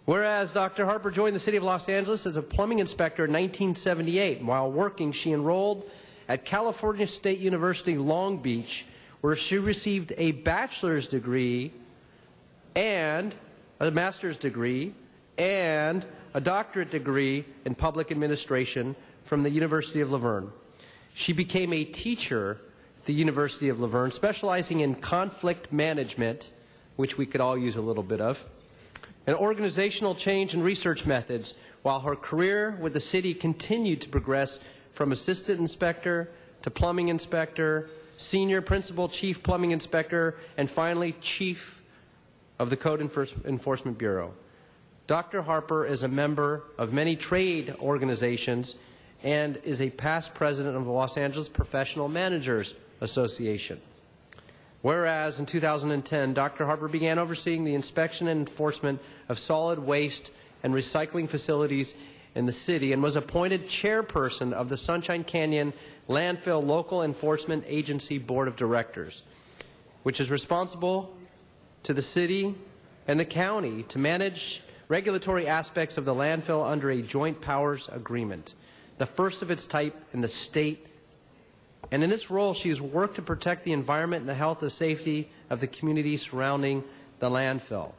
Whereas Dr. Harper joined the City of Los Angeles as a plumbing inspector in 1978. While working, she enrolled at California State University, Long Beach, where she received a bachelor's degree and a master's degree and a doctorate degree in public administration from the University of La Verne. She became a teacher at the University of La Verne, specializing in conflict management, which we could all use a little bit of, and organizational change and research methods, while her career with the city continued to progress from assistant inspector to plumbing inspector, senior principal chief plumbing inspector, and finally chief of the Code Enforcement Bureau. Dr. Harper is a member of many trade organizations and is a past president of the Los Angeles Professional Managers Association. Whereas in 2010, Dr. Harper began overseeing the inspection and enforcement of solid waste and recycling facilities in the city and was appointed chairperson of the Sunshine Canyon Landfill Local Enforcement Agency Board of Directors, which is responsible to the city and the county to manage regulatory aspects of the landfill under a joint powers agreement, the first of its type in the state. And in this role, she has worked to protect the environment and the health and safety of the community surrounding the landfill.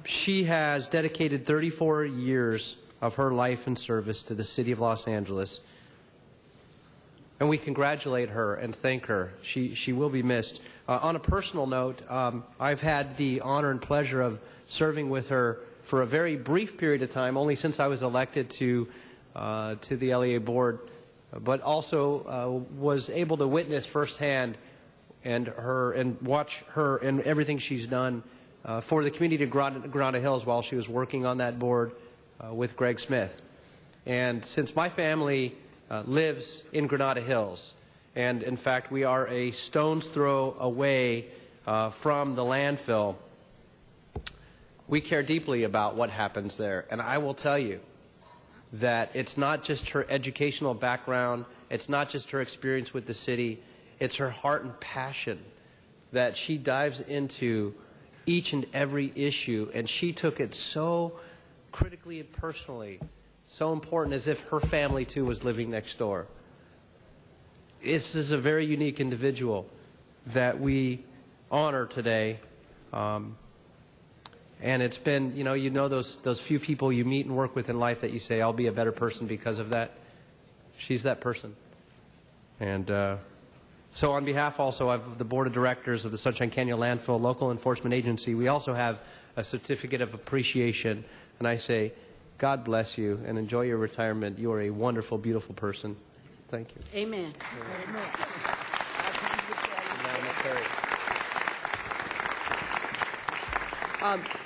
She has dedicated 34 years of her life and service to the City of Los Angeles, and we congratulate her and thank her. She will be missed. On a personal note, I've had the honor and pleasure of serving with her for a very brief period of time, only since I was elected to the LEA board, but also was able to witness firsthand and watch her and everything she's done for the community of Granada Hills while she was working on that board with Greg Smith. And since my family lives in Granada Hills, and in fact we are a stone's throw away from the landfill, we care deeply about what happens there. And I will tell you that it's not just her educational background, it's not just her experience with the city, it's her heart and passion that she dives into each and every issue, and she took it so critically and personally, so important, as if her family too was living next door. This is a very unique individual that we honor today. And it's been, you know those few people you meet and work with in life that you say, I'll be a better person because of that. She's that person. And so on behalf also of the Board of Directors of the Sunshine Canyon Landfill Local Enforcement Agency, we also have a certificate of appreciation. And I say, God bless you and enjoy your retirement. You are a wonderful, beautiful person. Thank you. Amen. Amen.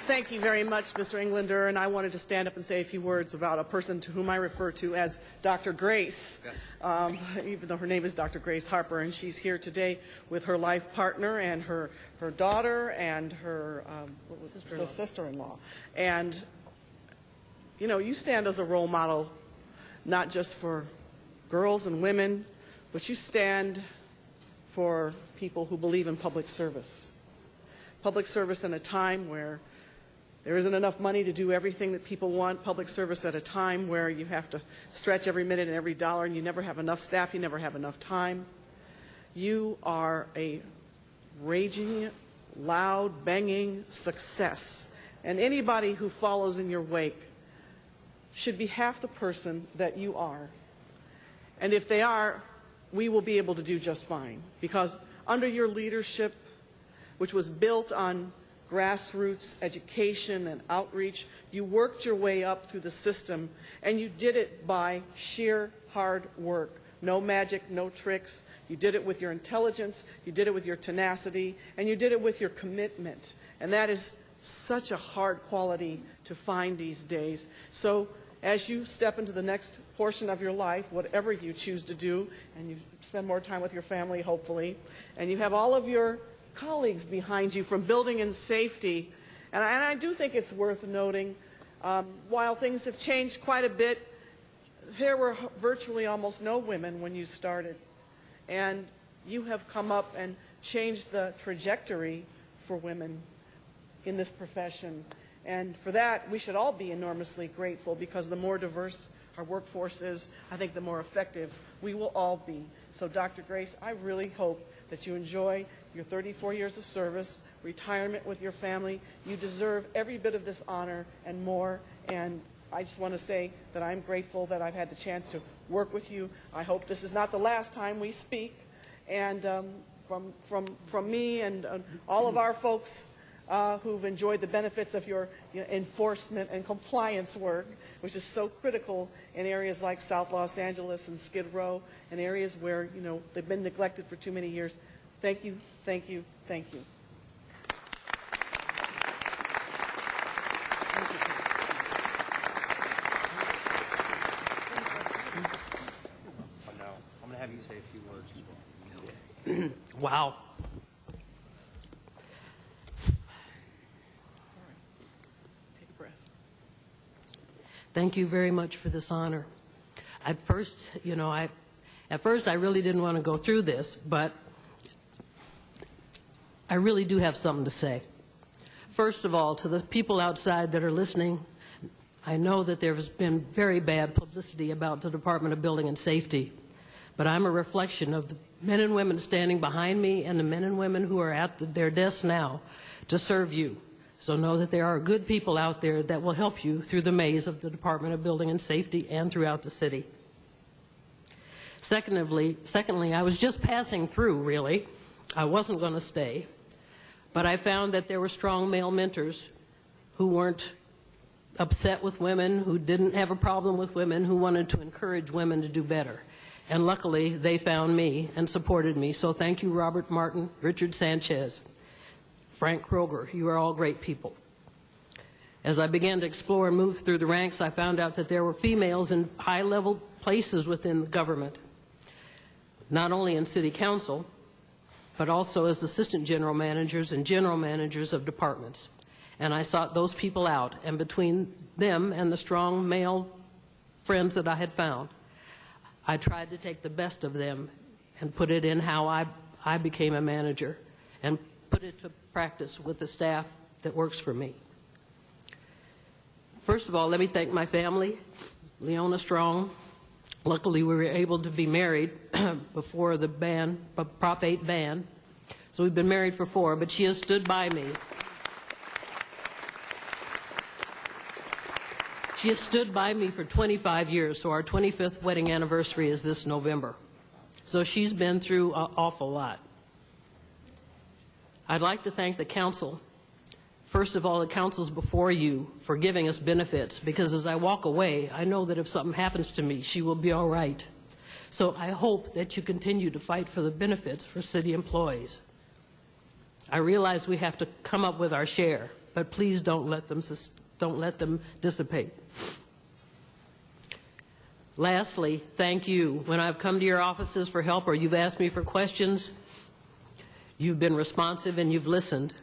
Thank you very much, Mr. Englander, and I wanted to stand up and say a few words about a person to whom I refer to as Dr. Grace, yes. Even though her name is Dr. Grace Harper, and she's here today with her life partner and her daughter and her sister-in-law. And, you stand as a role model not just for girls and women, but you stand for people who believe in public service. Public service in a time where there isn't enough money to do everything that people want. Public service at a time where you have to stretch every minute and every dollar, and you never have enough staff, you never have enough time. You are a raging, loud, banging success. And anybody who follows in your wake should be half the person that you are. And if they are, we will be able to do just fine. Because under your leadership, which was built on grassroots education and outreach, you worked your way up through the system, and you did it by sheer hard work, No magic, no tricks. You did it with your intelligence, you did it with your tenacity, and you did it with your commitment. And that is such a hard quality to find these days. So as you step into the next portion of your life, whatever you choose to do, and you spend more time with your family, hopefully, and you have all of your colleagues behind you from building and safety, and I do think it's worth noting, while things have changed quite a bit, there were virtually almost no women when you started. And you have come up and changed the trajectory for women in this profession. And for that, we should all be enormously grateful, because the more diverse our workforce is, I think the more effective we will all be. So, Dr. Grace, I really hope that you enjoy your 34 years of service, retirement with your family. You deserve every bit of this honor and more. And I just want to say that I'm grateful that I've had the chance to work with you. I hope this is not the last time we speak. And from me and all of our folks who've enjoyed the benefits of your enforcement and compliance work, which is so critical in areas like South Los Angeles and Skid Row, and areas where they've been neglected for too many years. Thank you, thank you, thank you. I'm going to have you say a few words as well. Wow. Take a breath. Thank you very much for this honor. At first, I really didn't want to go through this, but I really do have something to say. First of all, to the people outside that are listening, I know that there has been very bad publicity about the Department of Building and Safety, but I'm a reflection of the men and women standing behind me and the men and women who are at their desks now to serve you. So know that there are good people out there that will help you through the maze of the Department of Building and Safety and throughout the city. Secondly, I was just passing through, really. I wasn't going to stay. But I found that there were strong male mentors who weren't upset with women, who didn't have a problem with women, who wanted to encourage women to do better. And luckily, they found me and supported me. So thank you, Robert Martin, Richard Sanchez, Frank Kroger. You are all great people. As I began to explore and move through the ranks, I found out that there were females in high-level places within the government, not only in city council, but also as assistant general managers and general managers of departments. And I sought those people out, and between them and the strong male friends that I had found, I tried to take the best of them and put it in how I became a manager and put it to practice with the staff that works for me. First of all, let me thank my family, Leona Strong. Luckily, we were able to be married before the Prop 8 ban. So we've been married for 4, but she has stood by me. She has stood by me for 25 years, so our 25th wedding anniversary is this November. So she's been through an awful lot. I'd like to thank the council. First of all, the council's before you for giving us benefits, because as I walk away, I know that if something happens to me, she will be all right. So I hope that you continue to fight for the benefits for city employees. I realize we have to come up with our share, but please don't let them dissipate. Lastly, thank you. When I've come to your offices for help or you've asked me for questions, you've been responsive and you've listened.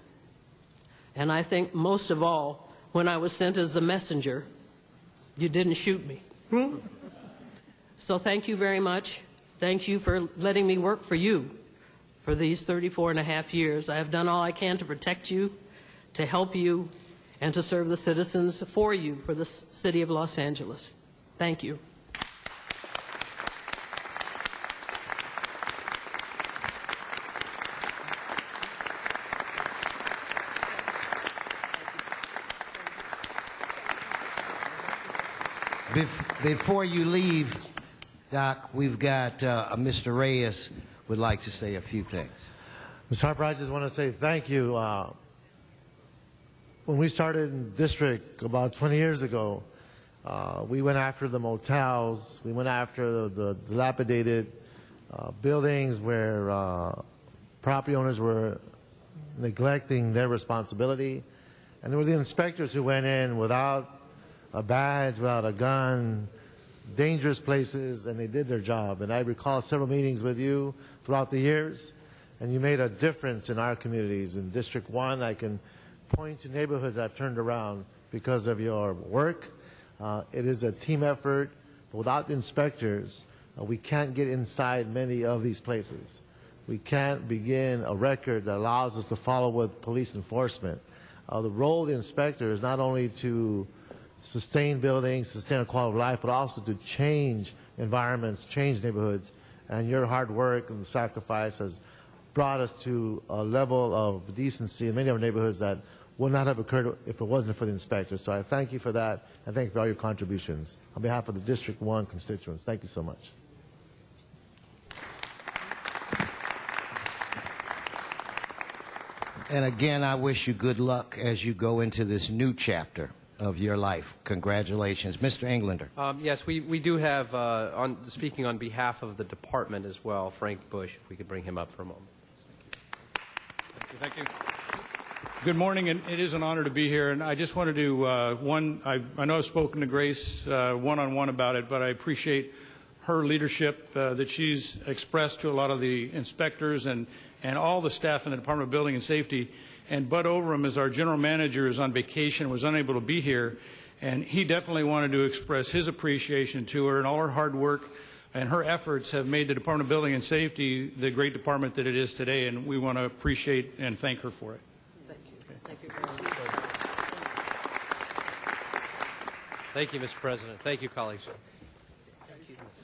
And I think most of all, when I was sent as the messenger, you didn't shoot me. So thank you very much. Thank you for letting me work for you for these 34 and a half years. I have done all I can to protect you, to help you, and to serve the citizens for you for the city of Los Angeles. Thank you. Before you leave, Doc, we've got Mr. Reyes would like to say a few things. Ms. Harper, I just want to say thank you. When we started in district about 20 years ago, We went after the motels. We went after the dilapidated buildings where property owners were neglecting their responsibility. And there were the inspectors who went in without a badge, without a gun, dangerous places, and they did their job. And I recall several meetings with you throughout the years, and you made a difference in our communities. In District 1, I can point to neighborhoods that have turned around because of your work. It is a team effort, but without the inspectors, we can't get inside many of these places. We can't begin a record that allows us to follow with police enforcement. The role of the inspector is not only to sustain buildings, sustain a quality of life, but also to change environments, change neighborhoods. And your hard work and sacrifice has brought us to a level of decency in many of our neighborhoods that would not have occurred if it wasn't for the inspectors. So I thank you for that, and thank you for all your contributions. On behalf of the District 1 constituents, thank you so much. And again, I wish you good luck as you go into this new chapter of your life. Congratulations. Mr. Englander. Yes, we do have, speaking on behalf of the department as well, Frank Bush, if we could bring him up for a moment. Thank you. Good morning, and it is an honor to be here. And I just wanted to, I know I've spoken to Grace one-on-one about it, but I appreciate her leadership that she's expressed to a lot of the inspectors and all the staff in the Department of Building and Safety. And Bud Overham, as our general manager, is on vacation, was unable to be here. And he definitely wanted to express his appreciation to her, and all her hard work and her efforts have made the Department of Building and Safety the great department that it is today, and we want to appreciate and thank her for it. Thank you. Thank you very much. Thank you, Mr. President. Thank you, colleagues.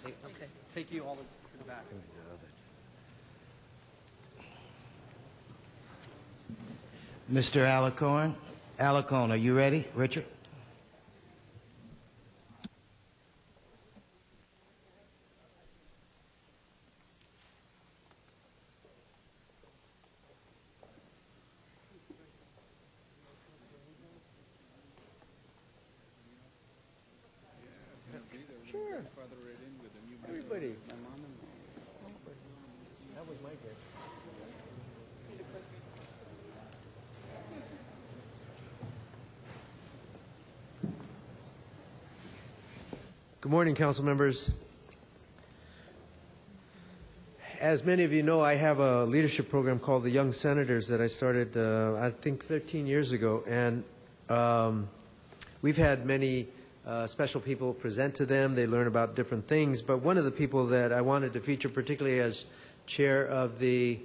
Okay. Take you all to the back. Mr. Alicorn. Alicorn, are you ready? Richard? Sure. Everybody. That was my guess. Good morning, council members. As many of you know, I have a leadership program called the Young Senators that I started, I think, 13 years ago. And we've had many special people present to them. They learn about different things. But one of the people that I wanted to feature, particularly as chair of the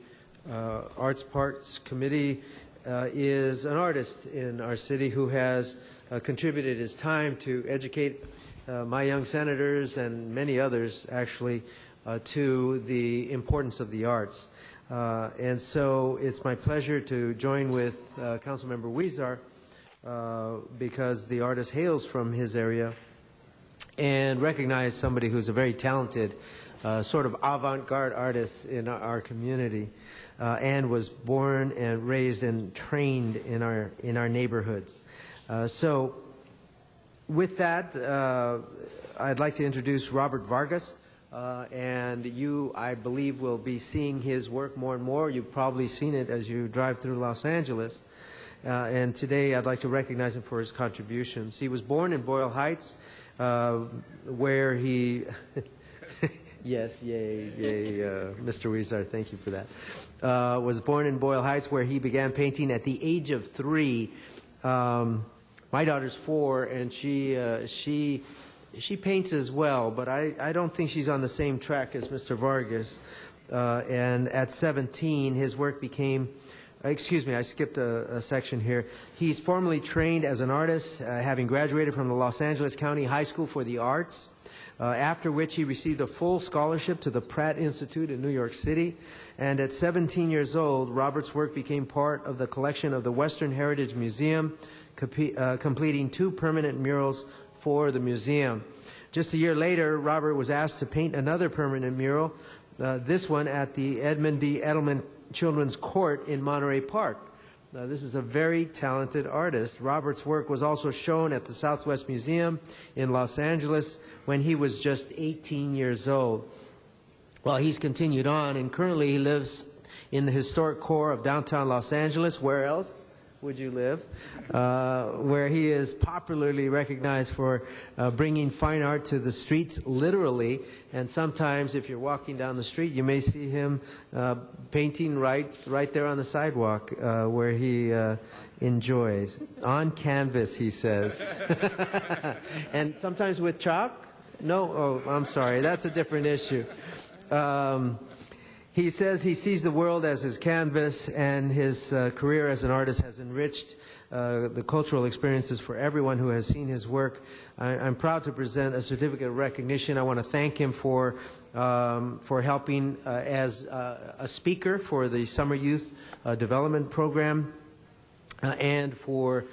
Arts Parks Committee, is an artist in our city who has contributed his time to educate my young senators and many others, actually, to the importance of the arts. And so it's my pleasure to join with Councilmember Huizar because the artist hails from his area and recognize somebody who's a very talented sort of avant-garde artist in our community and was born and raised and trained in our neighborhoods. So with that, I'd like to introduce Robert Vargas, and you, I believe, will be seeing his work more and more. You've probably seen it as you drive through Los Angeles. And today I'd like to recognize him for his contributions. He was born in Boyle Heights, where he... Yes, yay, Mr. Huizar, thank you for that. Was born in Boyle Heights, where he began painting at the age of 3. My daughter's 4, and she paints as well, but I don't think she's on the same track as Mr. Vargas. And at 17, his work became, excuse me, I skipped a section here. He's formally trained as an artist, having graduated from the Los Angeles County High School for the Arts, after which he received a full scholarship to the Pratt Institute in New York City. And at 17 years old, Robert's work became part of the collection of the Western Heritage Museum, completing 2 permanent murals for the museum. Just a year later, Robert was asked to paint another permanent mural, this one at the Edmund D. Edelman Children's Court in Monterey Park. This is a very talented artist. Robert's work was also shown at the Southwest Museum in Los Angeles when he was just 18 years old. Well, he's continued on, and currently he lives in the historic core of downtown Los Angeles. Where else would you live? Where he is popularly recognized for bringing fine art to the streets, literally. And sometimes, if you're walking down the street, you may see him painting right there on the sidewalk where he enjoys. On canvas, he says. And sometimes with chalk? No? Oh, I'm sorry. That's a different issue. He says he sees the world as his canvas, and his career as an artist has enriched the cultural experiences for everyone who has seen his work. I'm proud to present a certificate of recognition. I want to thank him for helping as a speaker for the Summer Youth Development Program and for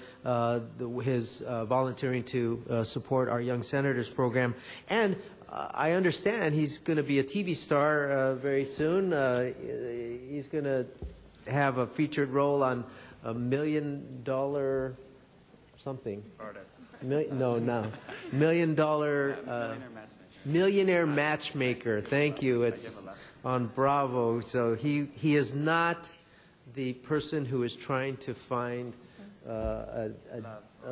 his volunteering to support our Young Senators program. And I understand he's going to be a TV star very soon. He's going to have a featured role on $1 Million something. Artist. No. $1 Million Millionaire Matchmaker. Thank you. It's on Bravo. So he is not the person who is trying to find a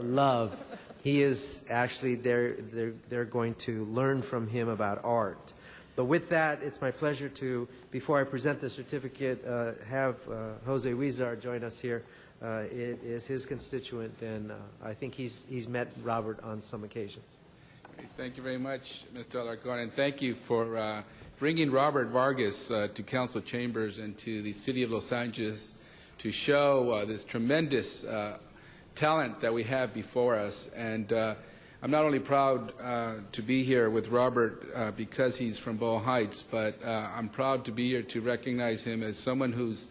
love. He is actually, they're going to learn from him about art. But with that, it's my pleasure to, before I present the certificate, have Jose Huizar join us here. It is his constituent, and I think he's met Robert on some occasions. Thank you very much, Mr. Alarcon, and thank you for bringing Robert Vargas to council chambers and to the city of Los Angeles to show this tremendous talent that we have before us. And I'm not only proud to be here with Robert because he's from Boyle Heights, but I'm proud to be here to recognize him as someone whose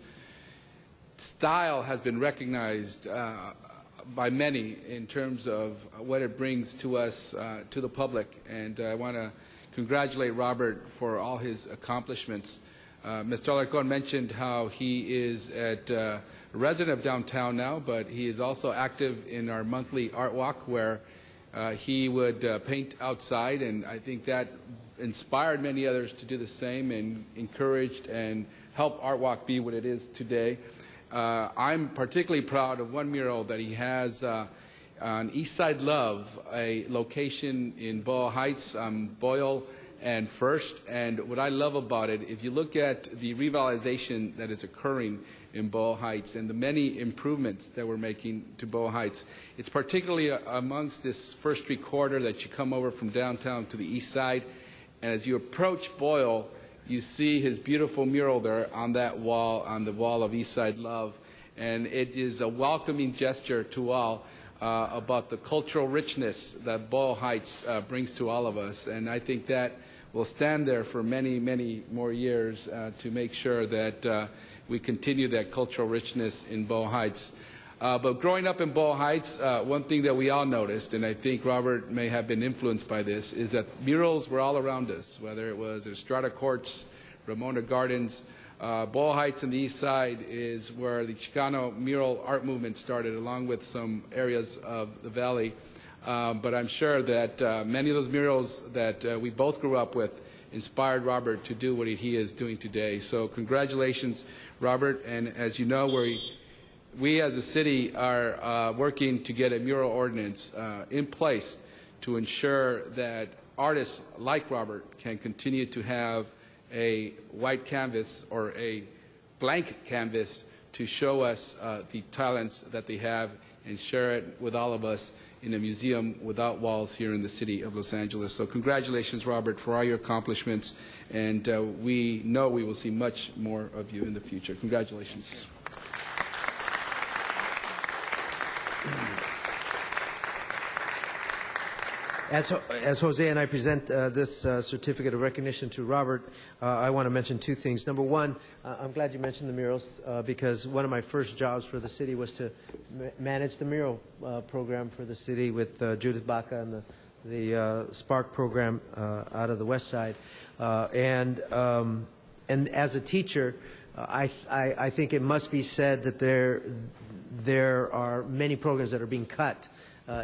style has been recognized by many in terms of what it brings to us, to the public. And I want to congratulate Robert for all his accomplishments. Mr. Alarcon mentioned how he is a resident of downtown now, but he is also active in our monthly art walk where he would paint outside, and I think that inspired many others to do the same and encouraged and helped Art Walk be what it is today. I'm particularly proud of one mural that he has on Eastside Love, a location in Boyle Heights, Boyle and First. And what I love about it, if you look at the revitalization that is occurring in Boyle Heights and the many improvements that we're making to Boyle Heights, it's particularly amongst this First Street corridor that you come over from downtown to the east side. And as you approach Boyle, you see his beautiful mural there on that wall, on the wall of Eastside Love. And it is a welcoming gesture to all about the cultural richness that Boyle Heights brings to all of us. And I think that will stand there for many, many more years to make sure that we continue that cultural richness in Boyle Heights. But growing up in Boyle Heights, one thing that we all noticed, and I think Robert may have been influenced by this, is that murals were all around us, whether it was Estrada Courts, Ramona Gardens. Boyle Heights and the east side is where the Chicano mural art movement started, along with some areas of the valley. But I'm sure that many of those murals that we both grew up with inspired Robert to do what he is doing today. So congratulations, Robert. And as you know, we as a city are working to get a mural ordinance in place to ensure that artists like Robert can continue to have a white canvas or a blank canvas to show us the talents that they have and share it with all of us in a museum without walls here in the city of Los Angeles. So congratulations, Robert, for all your accomplishments, and we know we will see much more of you in the future. Congratulations. As Jose and I present this certificate of recognition to Robert, I want to mention two things. Number one, I'm glad you mentioned the murals because one of my first jobs for the city was to manage the mural program for the city with Judith Baca and the Spark program out of the West Side. And as a teacher, I think it must be said that there are many programs that are being cut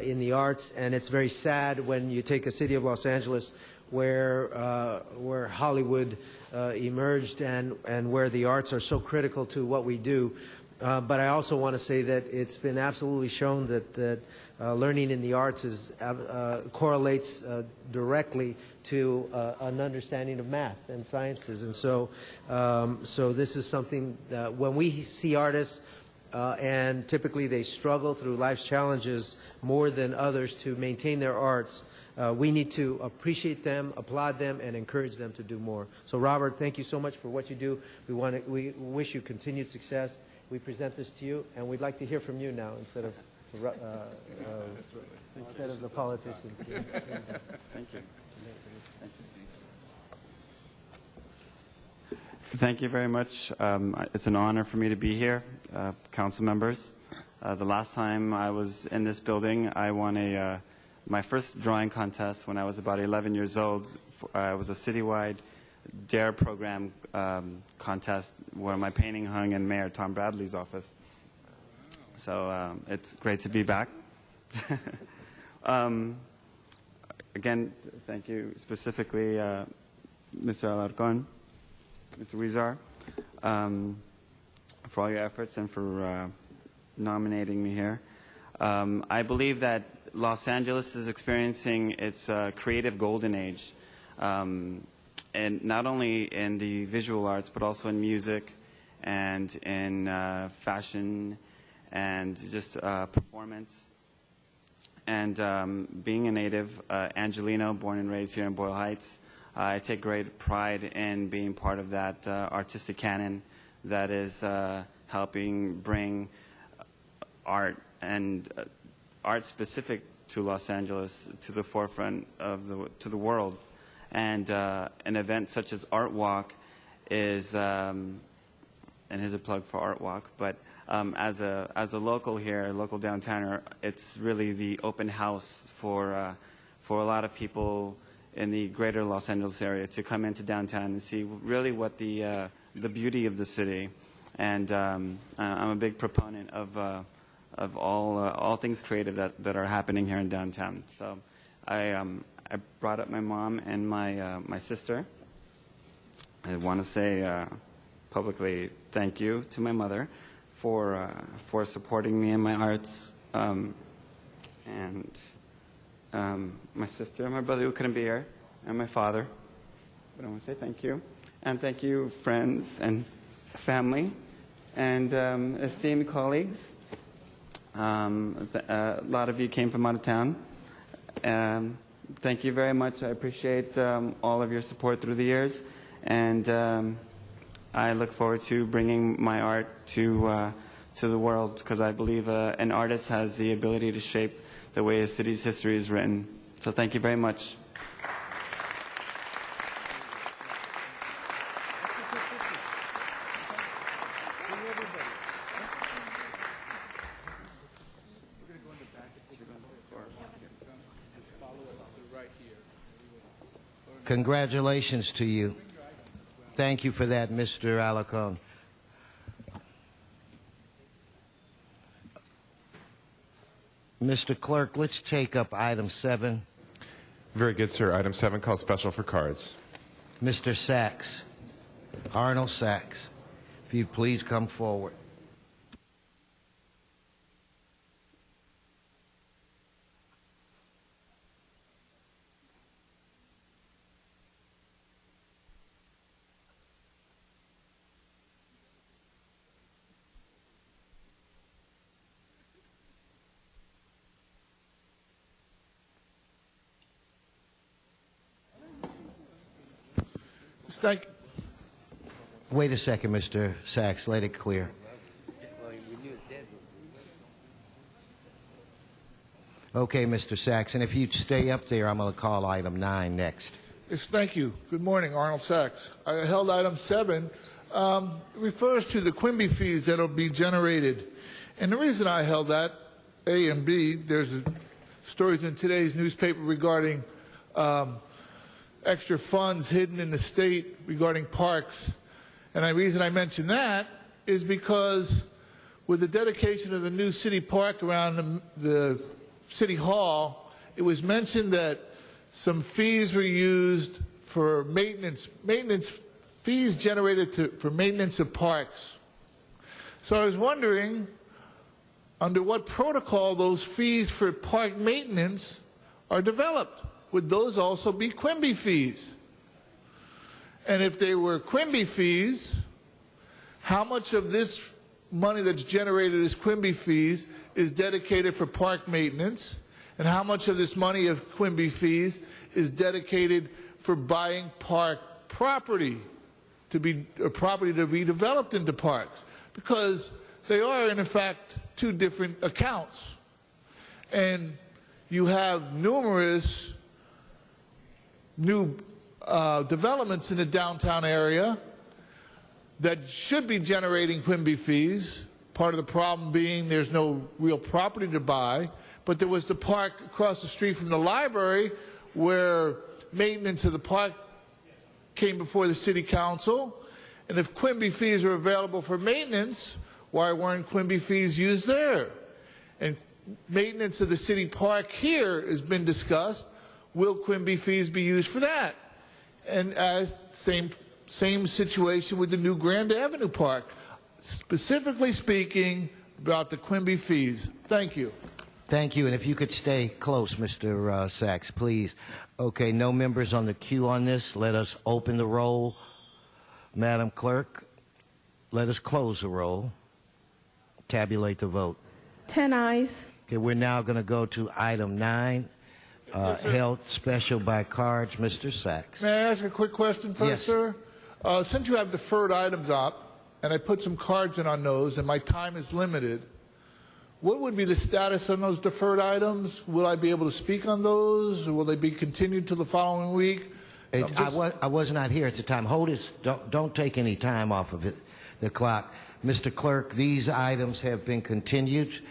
in the arts, and it's very sad when you take a city of Los Angeles where Hollywood emerged and where the arts are so critical to what we do. But I also want to say that it's been absolutely shown that learning in the arts correlates directly to an understanding of math and sciences. And so this is something that when we see artists, and typically they struggle through life's challenges more than others to maintain their arts, we need to appreciate them, applaud them, and encourage them to do more. So Robert, thank you so much for what you do. We wish you continued success. We present this to you, and we'd like to hear from you now instead of the politicians. Thank you. Thank you very much. It's an honor for me to be here, council members. The last time I was in this building, I won my first drawing contest when I was about 11 years old. It was a citywide DARE program contest where my painting hung in Mayor Tom Bradley's office. So it's great to be back. Again, thank you specifically, Mr. Alarcon, Mr. Huizar, for all your efforts and for nominating me here. I believe that Los Angeles is experiencing its creative golden age, and not only in the visual arts, but also in music and in fashion and just performance. And being a native Angelino, born and raised here in Boyle Heights, I take great pride in being part of that artistic canon that is helping bring art and art specific to Los Angeles to the forefront of the world. And an event such as Art Walk is, and here's a plug for Art Walk, but as a local here, a local downtowner, it's really the open house for a lot of people in the greater Los Angeles area to come into downtown and see really what the beauty of the city. And I'm a big proponent of all things creative that are happening here in downtown. So I brought up my mom and my sister. I want to say publicly thank you to my mother for supporting me in my arts, and my sister and my brother who couldn't be here, and my father. But I want to say thank you. And thank you, friends and family, and esteemed colleagues. A lot of you came from out of town. Thank you very much. I appreciate all of your support through the years, and I look forward to bringing my art to the world, because I believe an artist has the ability to shape the way a city's history is written. So thank you very much. Congratulations to you. Thank you for that, Mr. Alarcon. Mr. Clerk, let's take up item 7. Very good, sir. Item 7 called special for cards. Mr. Sachs, Arnold Sachs, if you'd please come forward. Wait a second, Mr. Sachs. Let it clear. Okay, Mr. Sachs, and if you'd stay up there, I'm going to call item 9 next. Yes, thank you. Good morning, Arnold Sachs. I held item 7. Refers to the Quimby fees that will be generated. And the reason I held that, A and B, there's stories in today's newspaper regarding extra funds hidden in the state regarding parks. And the reason I mention that is because with the dedication of the new city park around the City Hall, it was mentioned that some fees were used for maintenance fees generated for maintenance of parks. So I was wondering, under what protocol those fees for park maintenance are developed? Would those also be Quimby fees? And if they were Quimby fees, how much of this money that's generated as Quimby fees is dedicated for park maintenance? And how much of this money of Quimby fees is dedicated for buying park property to be developed into parks? Because they are, in fact, two different accounts. And you have numerous new developments in the downtown area that should be generating Quimby fees. Part of the problem being there's no real property to buy. But there was the park across the street from the library where maintenance of the park came before the city council. And if Quimby fees are available for maintenance, why weren't Quimby fees used there? And maintenance of the city park here has been discussed. Will Quimby fees be used for that? And as same situation with the new Grand Avenue Park. Specifically speaking about the Quimby fees. Thank you. Thank you. And if you could stay close, Mr. Sachs, please. Okay, no members on the queue on this. Let us open the roll. Madam Clerk, let us close the roll. Tabulate the vote. 10 ayes. Okay, we're now going to go to item 9, held special by cards. Mr. Sachs. May I ask a quick question first, Yes. sir? Since you have deferred items up, and I put some cards in on those, and my time is limited, what would be the status on those deferred items? Will I be able to speak on those, or will they be continued till the following week? I was not here at the time. Hold it. Don't take any time off of the clock. Mr. Clerk, these items have been continued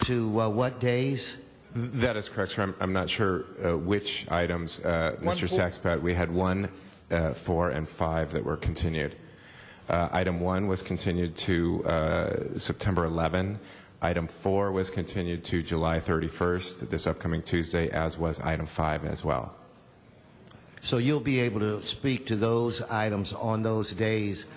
to what days? That is correct, sir. I'm not sure which items, Mr. Sachs, but we had 1, 4, and 5 that were continued. Item 1 was continued to September 11. Item 4 was continued to July 31st, this upcoming Tuesday, as was item 5 as well. So you'll be able to speak to those items on those days,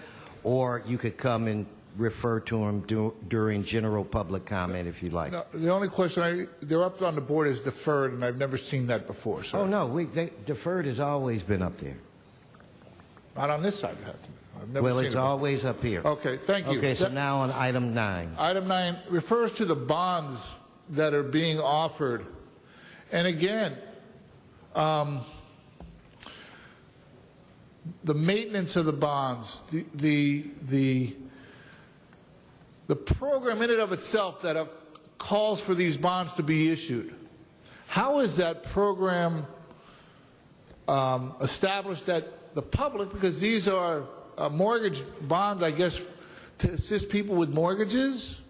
or you could come and refer to them during general public comment if you like. No, the only question, they're up on the board is deferred, and I've never seen that before. Sir. Oh, no, deferred has always been up there. Not on this side, it hasn't. I've never Well, seen it's it always up here. Okay, thank you. Okay, so now on item 9. Item 9 refers to the bonds that are being offered. And again, the maintenance of the bonds, the program in and of itself that calls for these bonds to be issued. How is that program established that the public, because these are mortgage bonds, I guess, to assist people with mortgages?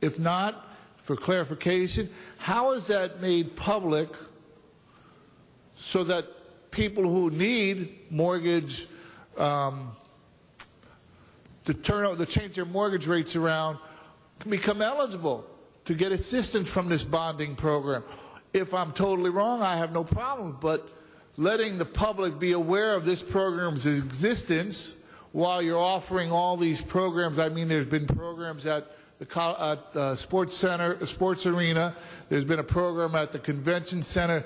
If not, for clarification, how is that made public so that people who need mortgage to change their mortgage rates around can become eligible to get assistance from this bonding program? If I'm totally wrong, I have no problem, but letting the public be aware of this program's existence while you're offering all these programs. I mean, there's been programs at the Sports Center, Sports Arena. There's been a program at the Convention Center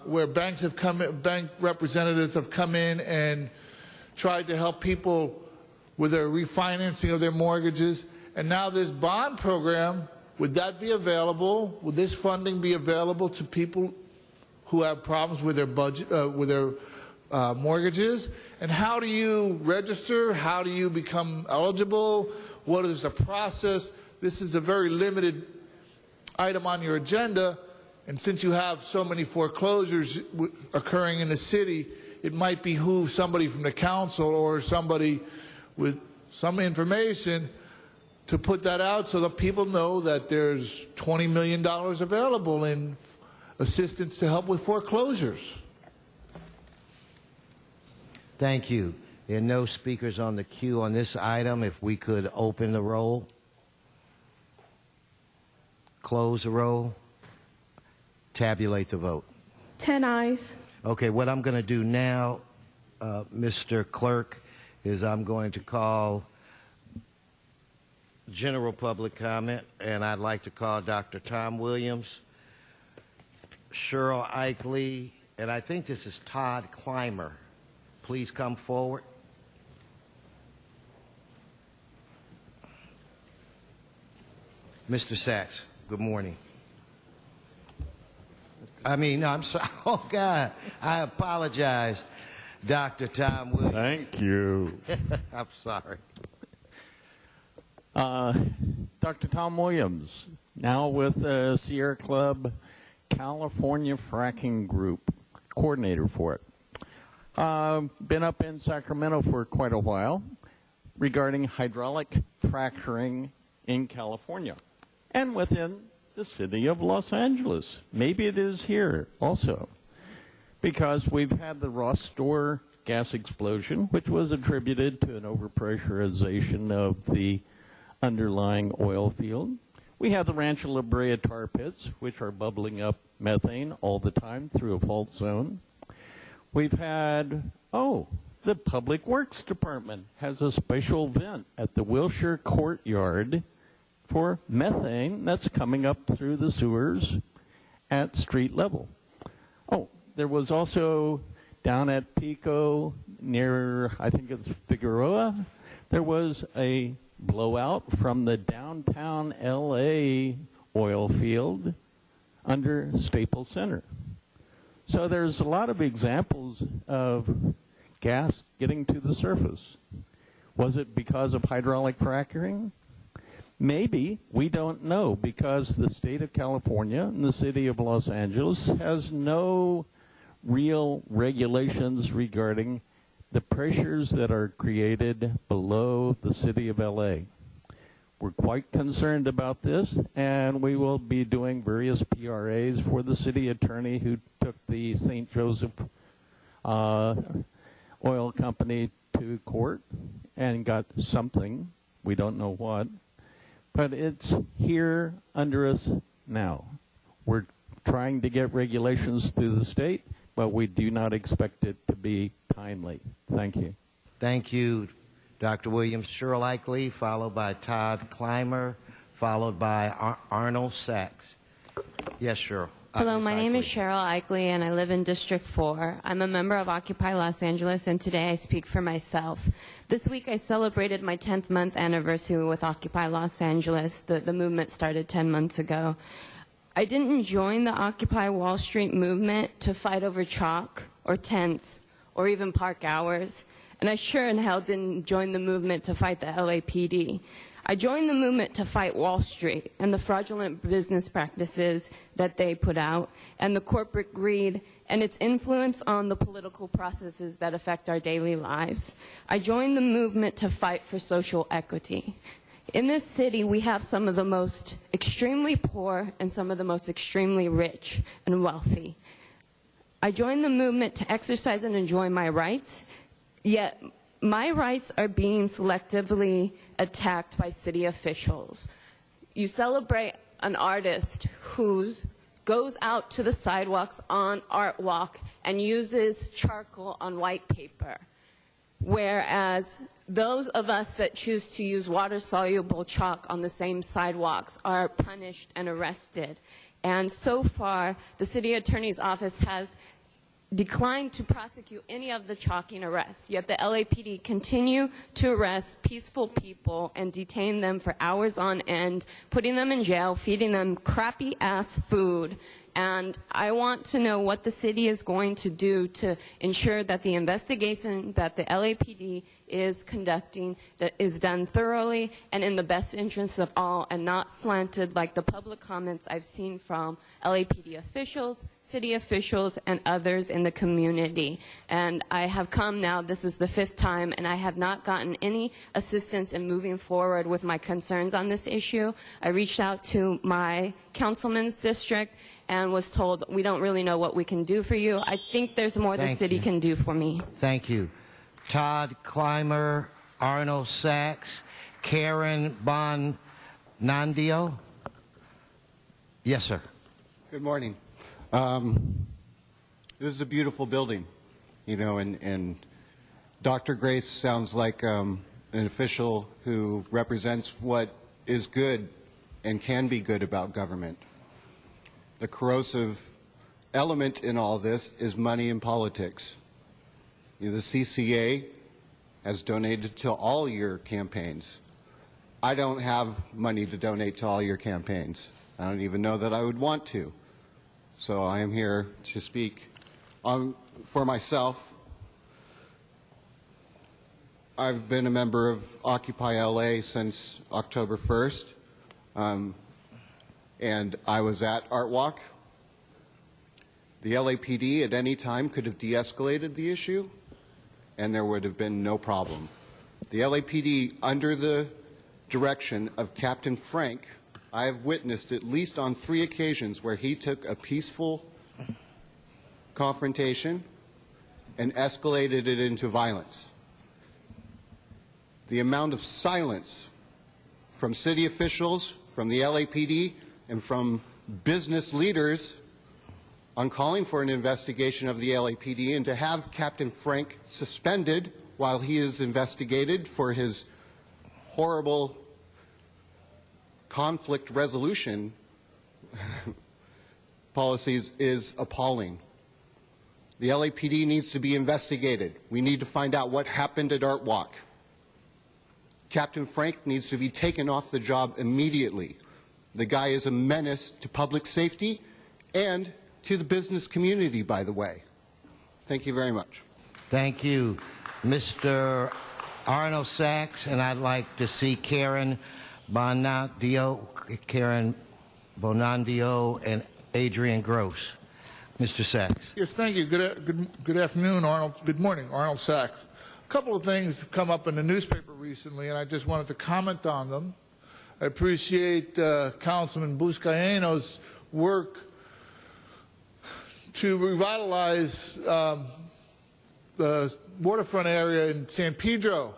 where bank representatives have come in and tried to help people with their refinancing of their mortgages. And now this bond program, would that be available? Would this funding be available to people who have problems with their budget, with their mortgages? And how do you register? How do you become eligible? What is the process? This is a very limited item on your agenda, and since you have so many foreclosures occurring in the city, it might behoove somebody from the council or somebody with some information to put that out so that people know that there's $20 million available in assistance to help with foreclosures. Thank you. There are no speakers on the queue on this item. If we could open the roll. close the roll, tabulate the vote. 10 ayes. Okay, what I'm going to do now, Mr. Clerk, is I'm going to call general public comment, and I'd like to call Dr. Tom Williams, Cheryl Eichley, and I think this is Todd Clymer. Please come forward. Mr. Sachs, good morning. I'm sorry. Oh, God. I apologize, Dr. Tom Williams. Thank you. I'm sorry. Dr. Tom Williams, now with Sierra Club California Fracking Group, coordinator for it. Been up in Sacramento for quite a while regarding hydraulic fracturing in California and within the city of Los Angeles. Maybe it is here also, because we've had the Ross Store gas explosion, which was attributed to an overpressurization of the underlying oil field. We have the Rancho La Brea tar pits, which are bubbling up methane all the time through a fault zone. We've had, the Public Works Department has a special vent at the Wilshire Courtyard for methane that's coming up through the sewers at street level. There was also down at Pico near, I think it's Figueroa, there was a blowout from the downtown LA oil field under Staples Center. So there's a lot of examples of gas getting to the surface. Was it because of hydraulic fracturing? Maybe. We don't know, because the state of California and the city of Los Angeles has no real regulations regarding the pressures that are created below the city of LA. We're quite concerned about this, and we will be doing various PRAs for the city attorney who took the St. Joseph oil company to court and got something. We don't know what. But it's here under us now. We're trying to get regulations through the state, but we do not expect it to be timely. Thank you. Thank you, Dr. Williams. Cheryl Eichley, followed by Todd Clymer, followed by Arnold Sachs. Yes, Cheryl. Hello, my name is Cheryl Eichley, and I live in District 4. I'm a member of Occupy Los Angeles, and today I speak for myself. This week I celebrated my 10th month anniversary with Occupy Los Angeles. The movement started 10 months ago. I didn't join the Occupy Wall Street movement to fight over chalk or tents or even park hours, and I sure in hell didn't join the movement to fight the LAPD. I joined the movement to fight Wall Street and the fraudulent business practices that they put out, and the corporate greed and its influence on the political processes that affect our daily lives. I joined the movement to fight for social equity. In this city, we have some of the most extremely poor and some of the most extremely rich and wealthy. I joined the movement to exercise and enjoy my rights, yet my rights are being selectively attacked by city officials. You celebrate an artist who goes out to the sidewalks on Art Walk and uses charcoal on white paper, whereas those of us that choose to use water-soluble chalk on the same sidewalks are punished and arrested. And so far, the city attorney's office has declined to prosecute any of the chalking arrests, yet the LAPD continue to arrest peaceful people and detain them for hours on end, putting them in jail, feeding them crappy-ass food. And I want to know what the city is going to do to ensure that the investigation that the LAPD is conducting that is done thoroughly and in the best interest of all, and not slanted like the public comments I've seen from LAPD officials, city officials, and others in the community. And I have come now, this is the 5th time, and I have not gotten any assistance in moving forward with my concerns on this issue. I reached out to my councilman's district and was told, we don't really know what we can do for you. I think there's more the city can do for me. Thank you. Todd Clymer, Arnold Sachs, Karen Bonandio. Yes, sir. Good morning. This is a beautiful building, you know, and Dr. Grace sounds like an official who represents what is good and can be good about government. The corrosive element in all this is money in politics. You know, the CCA has donated to all your campaigns. I don't have money to donate to all your campaigns. I don't even know that I would want to. So I am here to speak for myself. I've been a member of Occupy LA since October 1st, and I was at Art Walk. The LAPD at any time could have de-escalated the issue, and there would have been no problem. The LAPD, under the direction of Captain Frank, I have witnessed at least on 3 occasions where he took a peaceful confrontation and escalated it into violence. The amount of silence from city officials, from the LAPD, and from business leaders on calling for an investigation of the LAPD, and to have Captain Frank suspended while he is investigated for his horrible conflict resolution policies is appalling. The LAPD needs to be investigated. We need to find out what happened at Art Walk. Captain Frank needs to be taken off the job immediately. The guy is a menace to public safety and to the business community, by the way. Thank you very much. Thank you, Mr. Arnold Sachs, and I'd like to see Karen Bonandio, and Adrian Gross. Mr. Sachs. Yes, thank you. Good afternoon, Arnold. Good morning, Arnold Sachs. A couple of things have come up in the newspaper recently, and I just wanted to comment on them. I appreciate Councilman Buscaino's work to revitalize the waterfront area in San Pedro.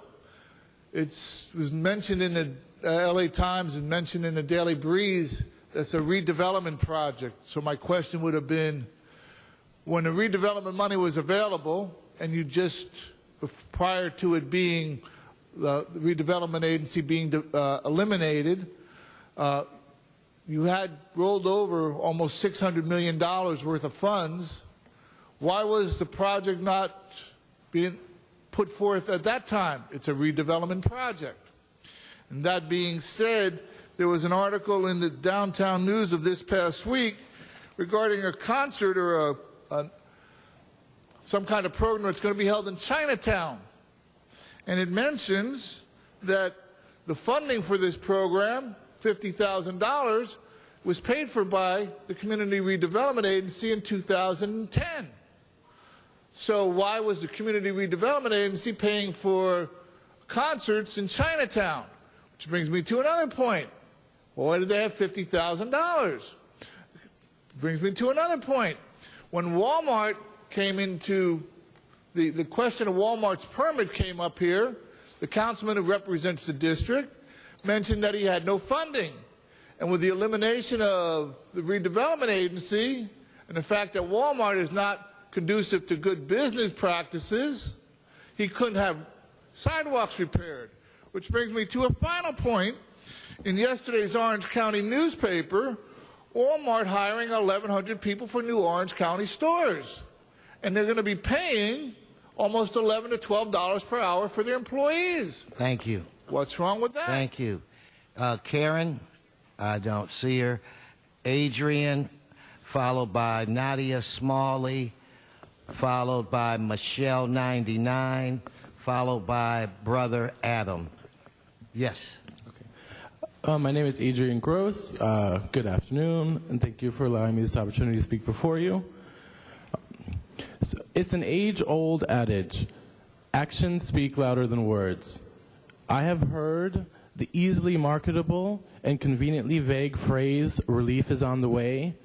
It was mentioned in the LA Times and mentioned in the Daily Breeze. That's a redevelopment project. So my question would have been, when the redevelopment money was available, and you just, prior to it being, the redevelopment agency being eliminated, you had rolled over almost $600 million worth of funds. Why was the project not being put forth at that time? It's a redevelopment project. And that being said, there was an article in the Downtown News of this past week regarding a concert or some kind of program that's going to be held in Chinatown. And it mentions that the funding for this program, $50,000, was paid for by the Community Redevelopment Agency in 2010. So why was the Community Redevelopment Agency paying for concerts in Chinatown? Which brings me to another point. Why did they have $50,000? Brings me to another point. When Walmart came into the question of Walmart's permit came up here, the councilman who represents the district mentioned that he had no funding. And with the elimination of the redevelopment agency and the fact that Walmart is not conducive to good business practices, he couldn't have sidewalks repaired. Which brings me to a final point. In yesterday's Orange County newspaper, Walmart hiring 1,100 people for new Orange County stores. And they're going to be paying almost $11 to $12 per hour for their employees. Thank you. What's wrong with that? Thank you. Karen, I don't see her. Adrian, followed by Nadia Smalley, followed by Michelle 99, followed by Brother Adam. Yes. My name is Adrian Gross. Good afternoon, and thank you for allowing me this opportunity to speak before you. So it's an age-old adage, actions speak louder than words. I have heard the easily marketable and conveniently vague phrase, relief is on the way.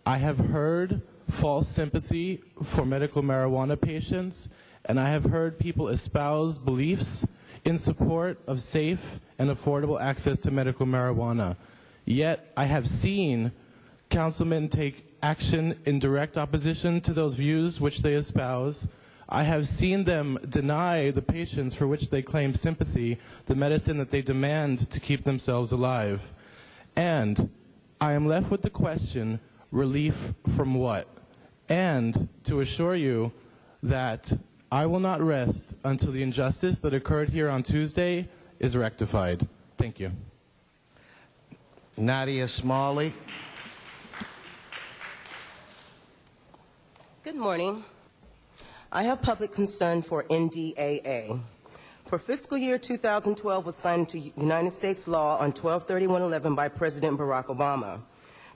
I have heard false sympathy for medical marijuana patients, and I have heard people espouse beliefs in support of safe and affordable access to medical marijuana. Yet I have seen councilmen take action in direct opposition to those views which they espouse. I have seen them deny the patients for which they claim sympathy the medicine that they demand to keep themselves alive. And I am left with the question, relief from what? And to assure you that I will not rest until the injustice that occurred here on Tuesday is rectified. Thank you. Nadia Smalley. Good morning. I have public concern for NDAA. For fiscal year 2012 was signed into United States law on 12/31/11 by President Barack Obama.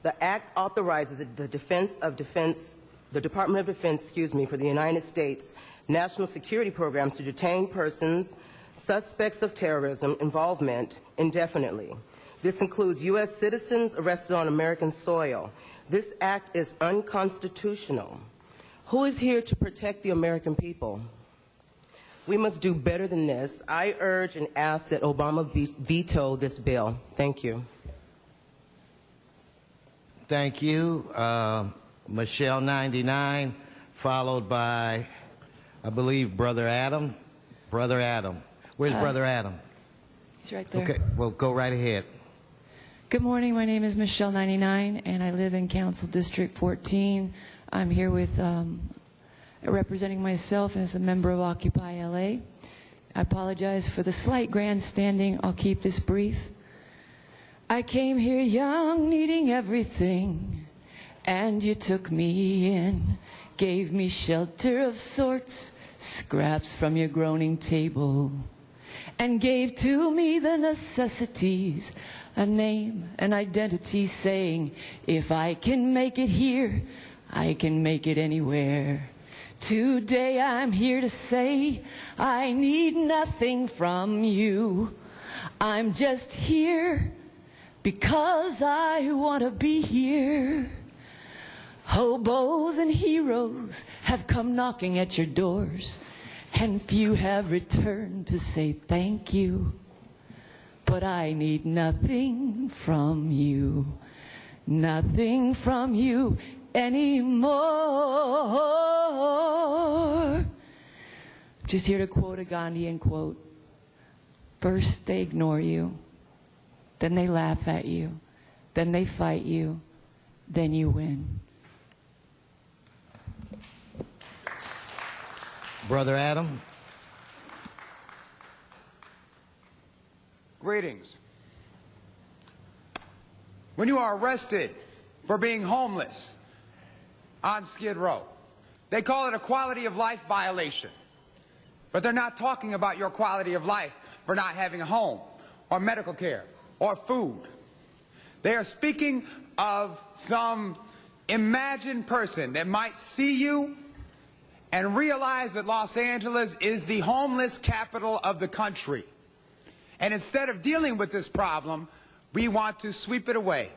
The act authorizes the Department of Defense, for the United States national security programs to detain persons suspects of terrorism involvement indefinitely. This includes U.S. citizens arrested on American soil. This act is unconstitutional. Who is here to protect the American people? We must do better than this. I urge and ask that Obama veto this bill. Thank you. Thank you. Michelle 99, followed by, I believe, Brother Adam. Brother Adam. Where's Brother Adam? He's right there. Okay, well, go right ahead. Good morning. My name is Michelle 99, and I live in Council District 14. I'm here with representing myself as a member of Occupy LA. I apologize for the slight grandstanding. I'll keep this brief. I came here young, needing everything, and you took me in, gave me shelter of sorts, scraps from your groaning table, and gave to me the necessities, a name, an identity, saying, if I can make it here, I can make it anywhere. Today I'm here to say I need nothing from you. I'm just here because I want to be here. Hobos and heroes have come knocking at your doors, and few have returned to say thank you. But I need nothing from you, nothing from you anymore. Just here to quote a Gandhian quote. First they ignore you, then they laugh at you, then they fight you, then you win. Brother Adam. Greetings. When you are arrested for being homeless on Skid Row, they call it a quality of life violation. But they're not talking about your quality of life for not having a home or medical care or food. They are speaking of some imagined person that might see you and realize that Los Angeles is the homeless capital of the country. And instead of dealing with this problem, we want to sweep it away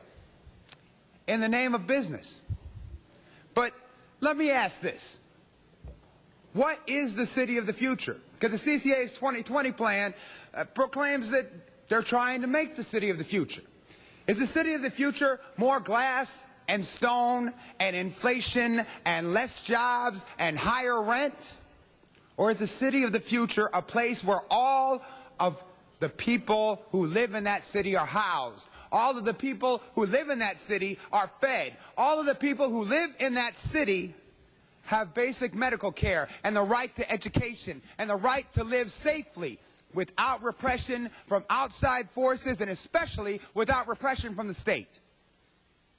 in the name of business. But let me ask this. What is the city of the future? Because the CCA's 2020 plan proclaims that they're trying to make the city of the future. Is the city of the future more glass and stone and inflation and less jobs and higher rent? Or is the city of the future a place where all of the people who live in that city are housed? All of the people who live in that city are fed. All of the people who live in that city have basic medical care and the right to education and the right to live safely without repression from outside forces and especially without repression from the state.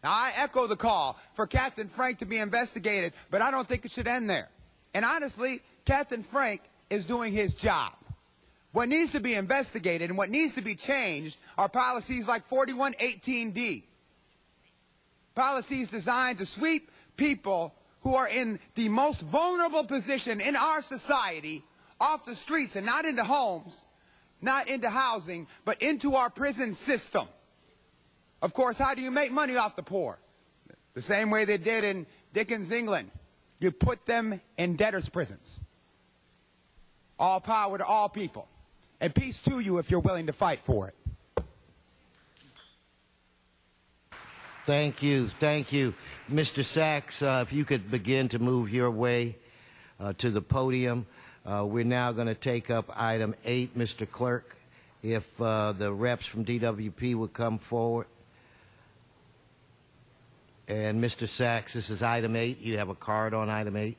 Now, I echo the call for Captain Frank to be investigated, but I don't think it should end there. And honestly, Captain Frank is doing his job. What needs to be investigated and what needs to be changed are policies like 4118D. Policies designed to sweep people who are in the most vulnerable position in our society off the streets and not into homes, not into housing, but into our prison system. Of course, how do you make money off the poor? The same way they did in Dickens, England. You put them in debtors' prisons. All power to all people. And peace to you if you're willing to fight for it. Thank you. Thank you. Mr. Sachs, if you could begin to move your way to the podium. We're now going to take up item 8, Mr. Clerk. If the reps from DWP would come forward. And Mr. Sachs, this is item 8. You have a card on item 8.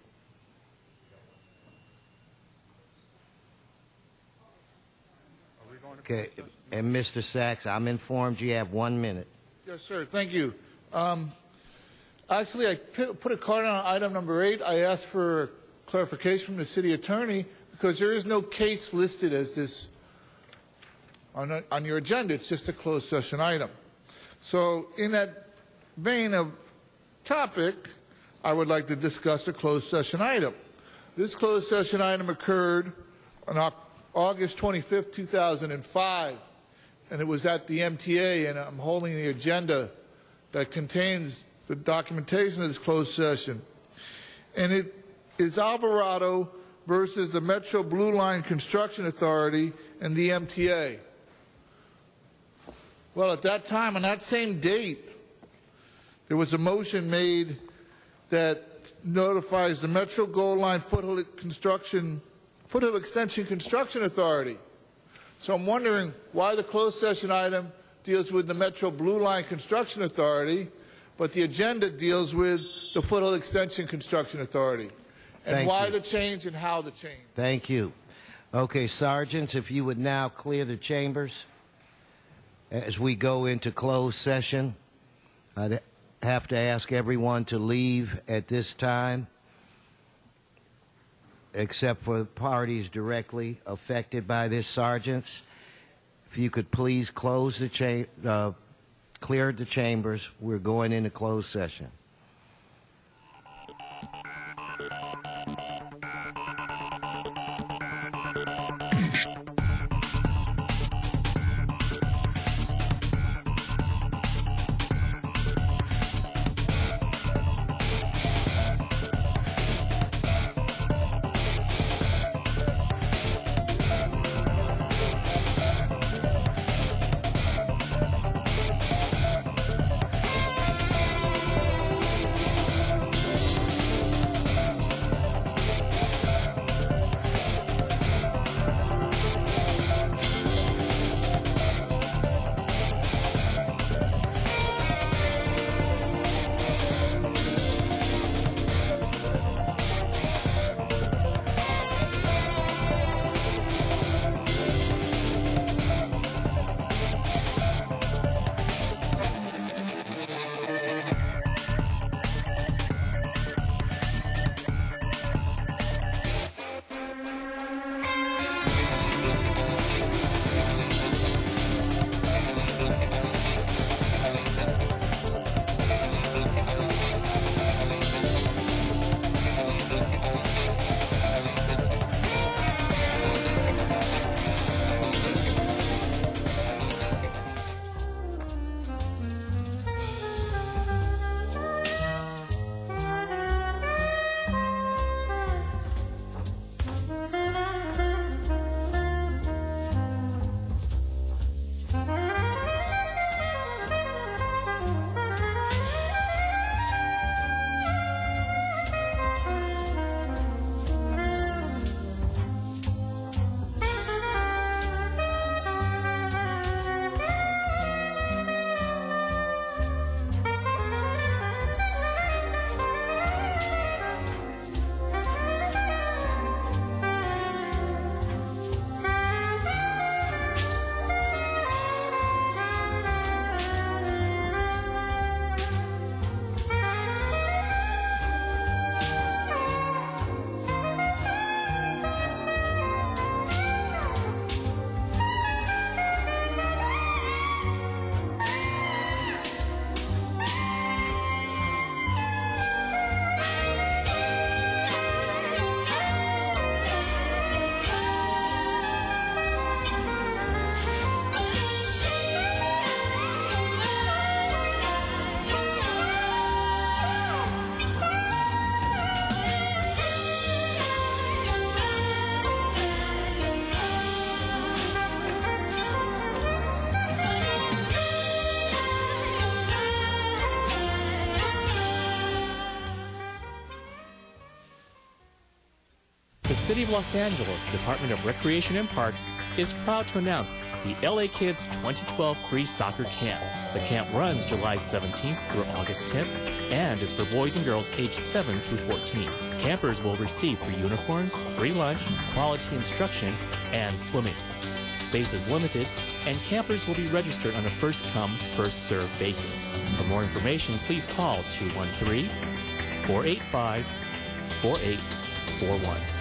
Okay. And Mr. Sachs, I'm informed you have 1 minute. Yes, sir. Thank you. Actually, I put a card on item number 8. I asked for clarification from the city attorney because there is no case listed as this on your agenda. It's just a closed session item. So in that vein of topic, I would like to discuss a closed session item. This closed session item occurred on August 25th, 2005, and it was at the MTA, and I'm holding the agenda that contains the documentation of this closed session. And it is Alvarado versus the Metro Blue Line Construction Authority and the MTA. Well, at that time, on that same date, there was a motion made that notifies the Metro Gold Line Foothill Extension Construction Authority. So I'm wondering why the closed session item deals with the Metro Blue Line Construction Authority, but the agenda deals with the Foothill Extension Construction Authority. And Thank why you. the change and how the change. Thank you. Okay, sergeants, if you would now clear the chambers as we go into closed session. I'd have to ask everyone to leave at this time, except for parties directly affected by this, sergeants. If you could please close the clear the chambers. We're going into closed session. The City of Los Angeles Department of Recreation and Parks is proud to announce the LA Kids 2012 Free Soccer Camp. The camp runs July 17th through August 10th and is for boys and girls aged 7 through 14. Campers will receive free uniforms, free lunch, quality instruction, and swimming. Space is limited, and campers will be registered on a first-come, first-served basis. For more information, please call 213-485-4841.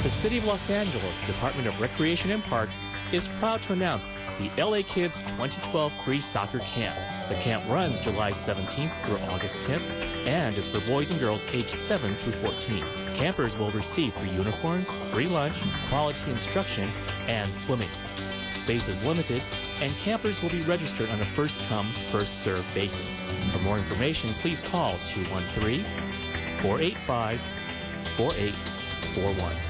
The City of Los Angeles Department of Recreation and Parks is proud to announce the LA Kids 2012 Free Soccer Camp. The camp runs July 17th through August 10th and is for boys and girls aged 7 through 14. Campers will receive free uniforms, free lunch, quality instruction, and swimming. Space is limited, and campers will be registered on a first-come, first-served basis. For more information, please call 213-485-4841.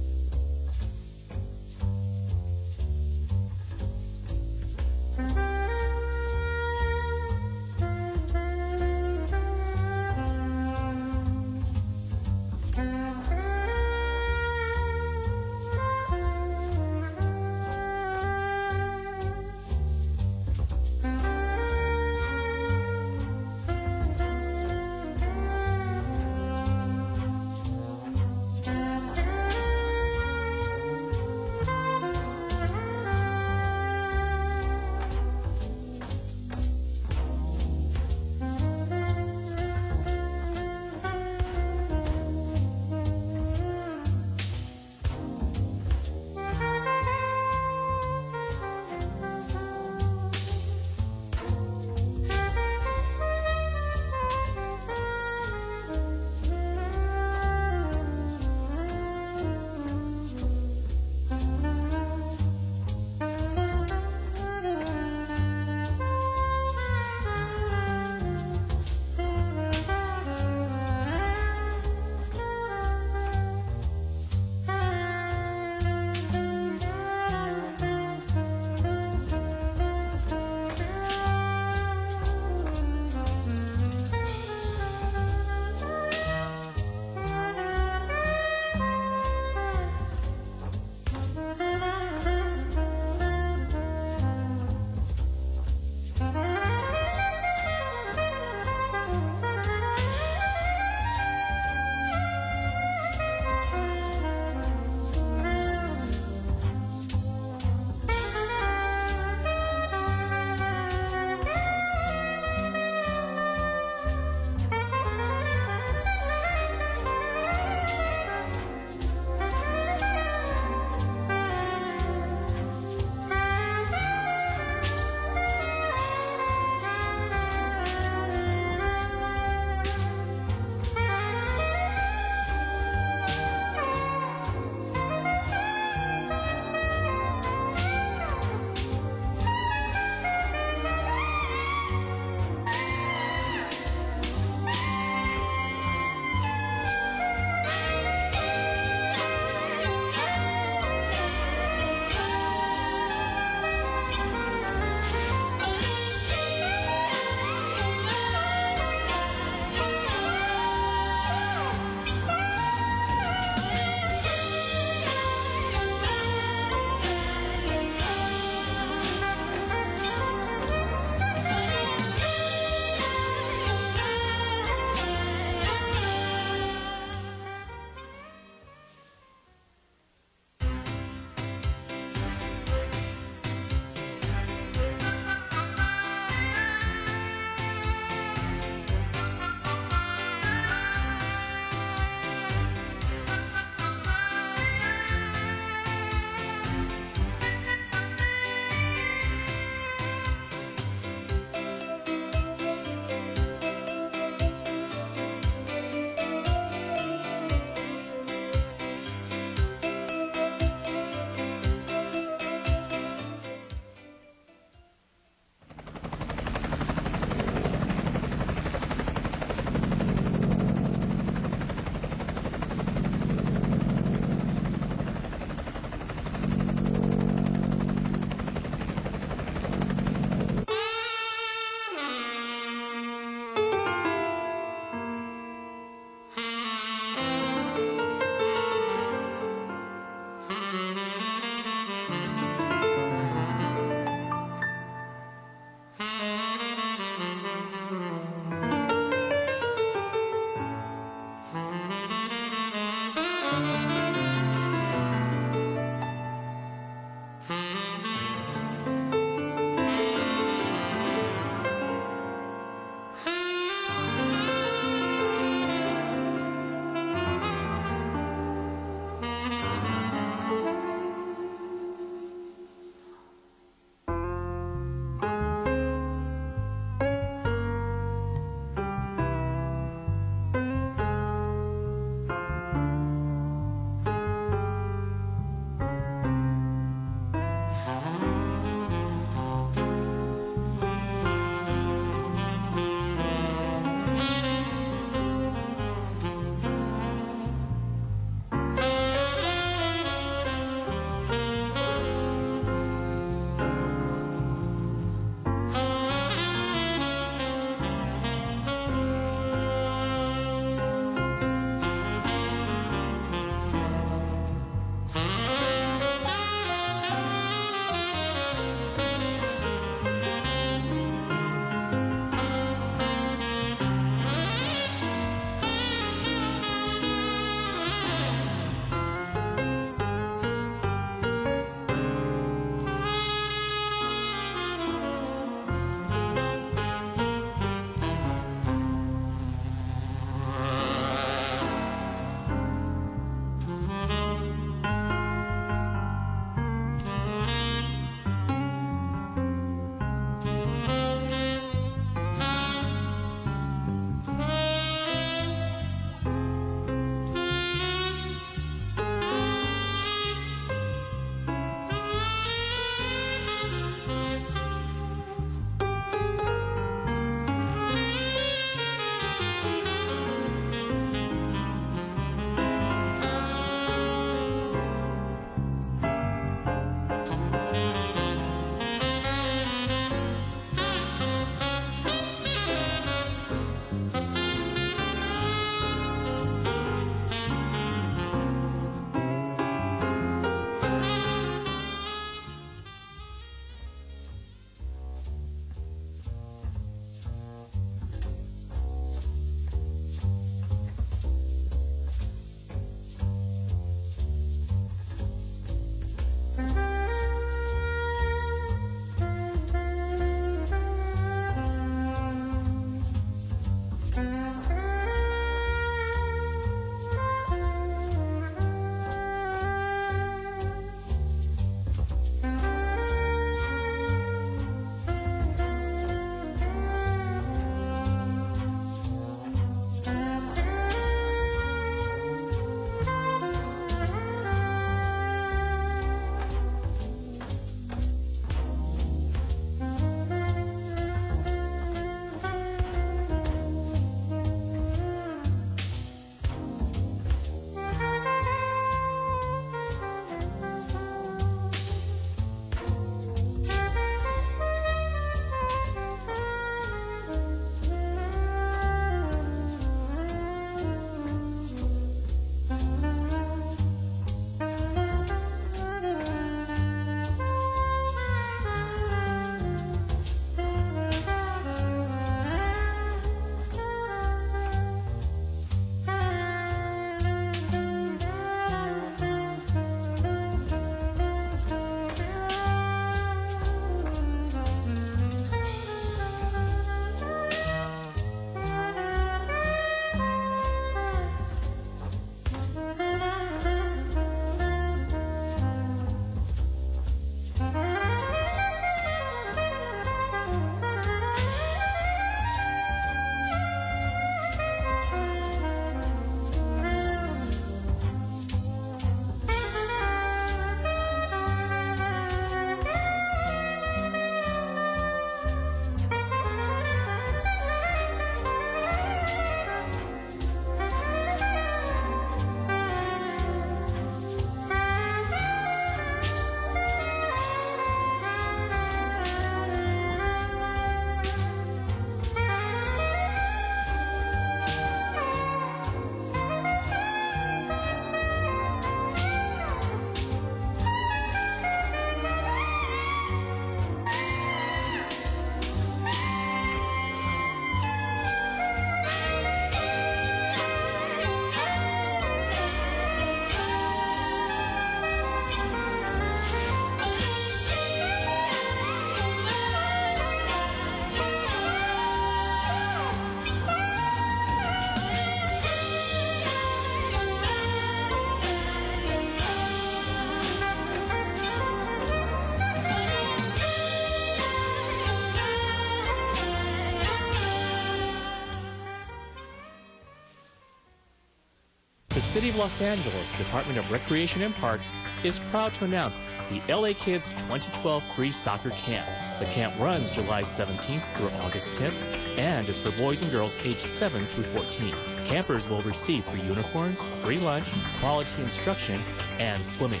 City of Los Angeles Department of Recreation and Parks is proud to announce the LA Kids 2012 Free Soccer Camp. The camp runs July 17th through August 10th and is for boys and girls aged 7 through 14. Campers will receive free uniforms, free lunch, quality instruction, and swimming.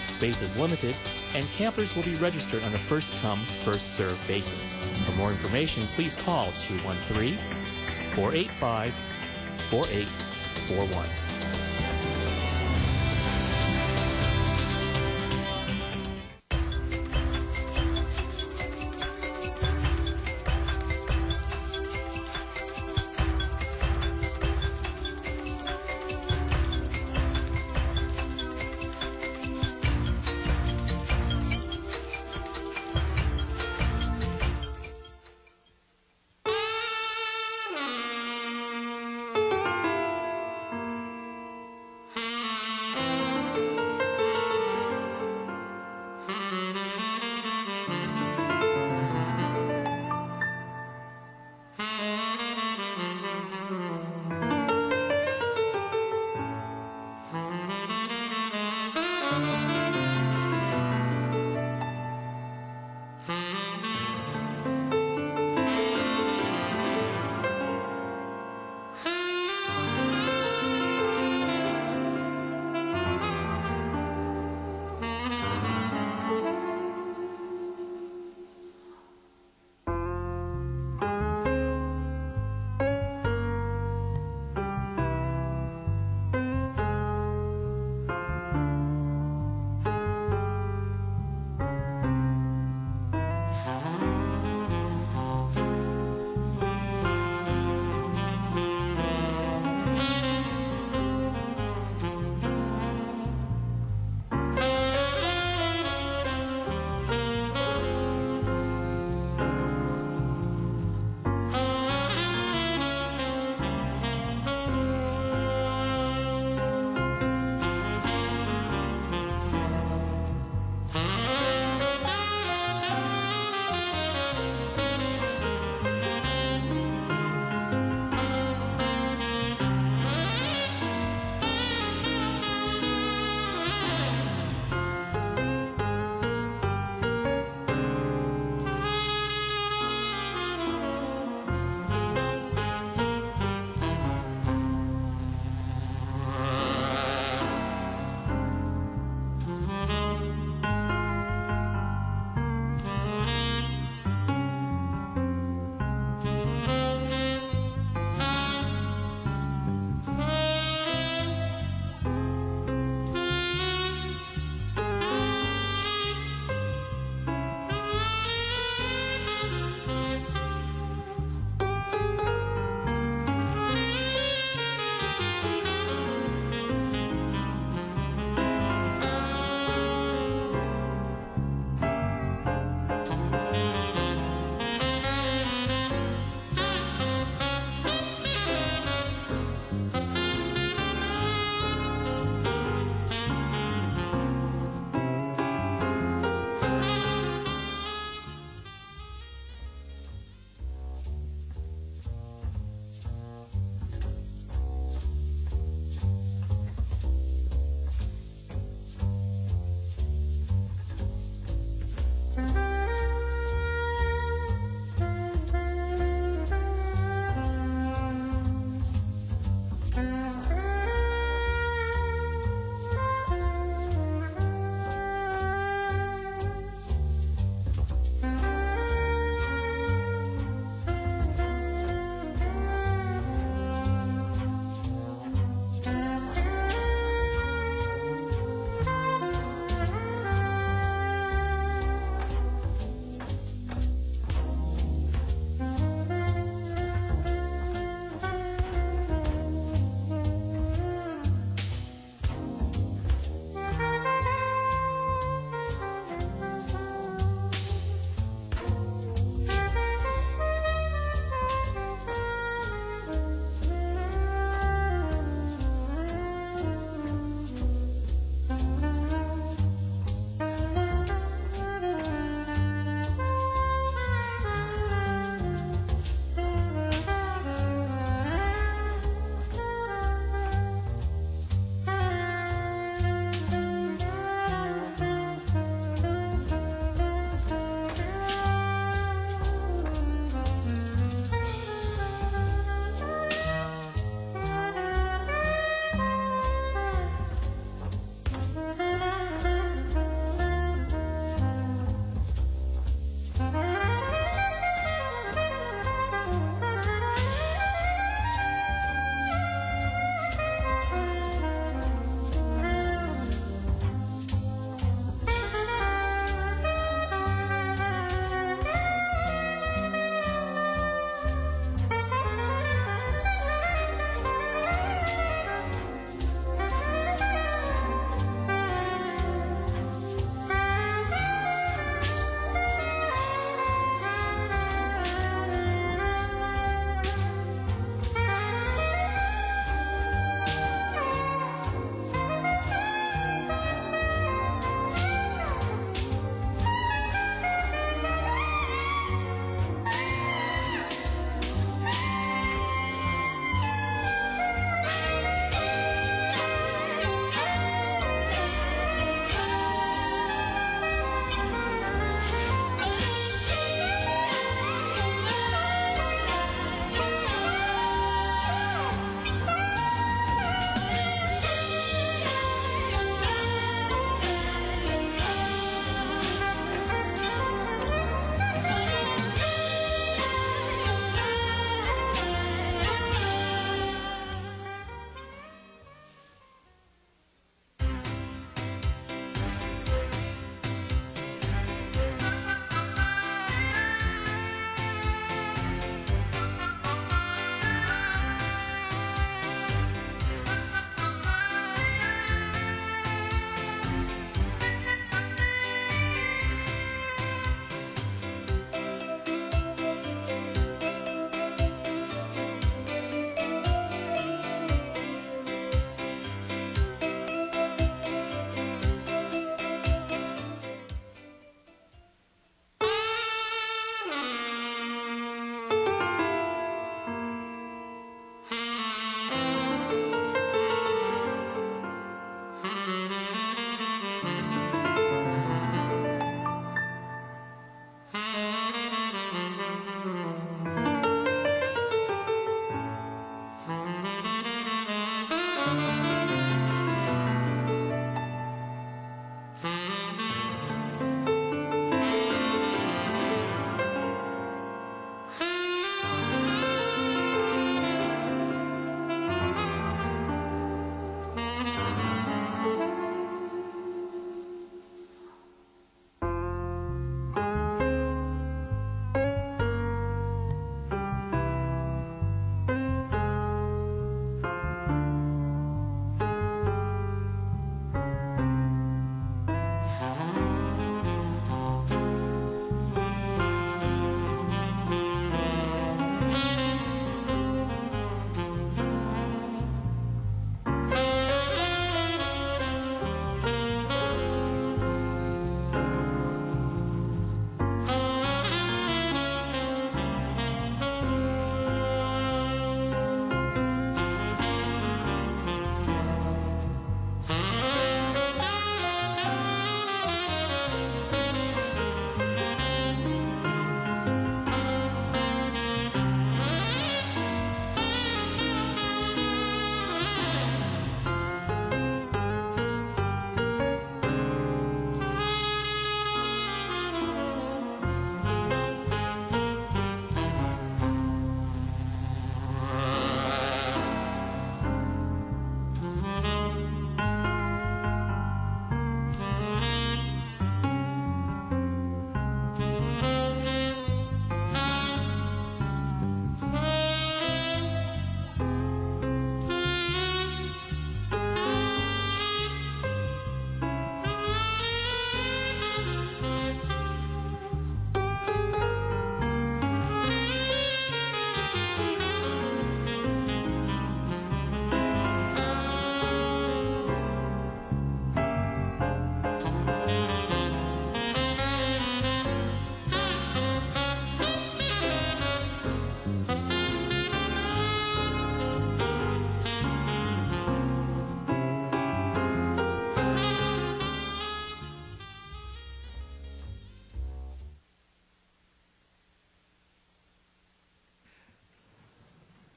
Space is limited, and campers will be registered on a first-come, first-served basis. For more information, please call 213-485-4841.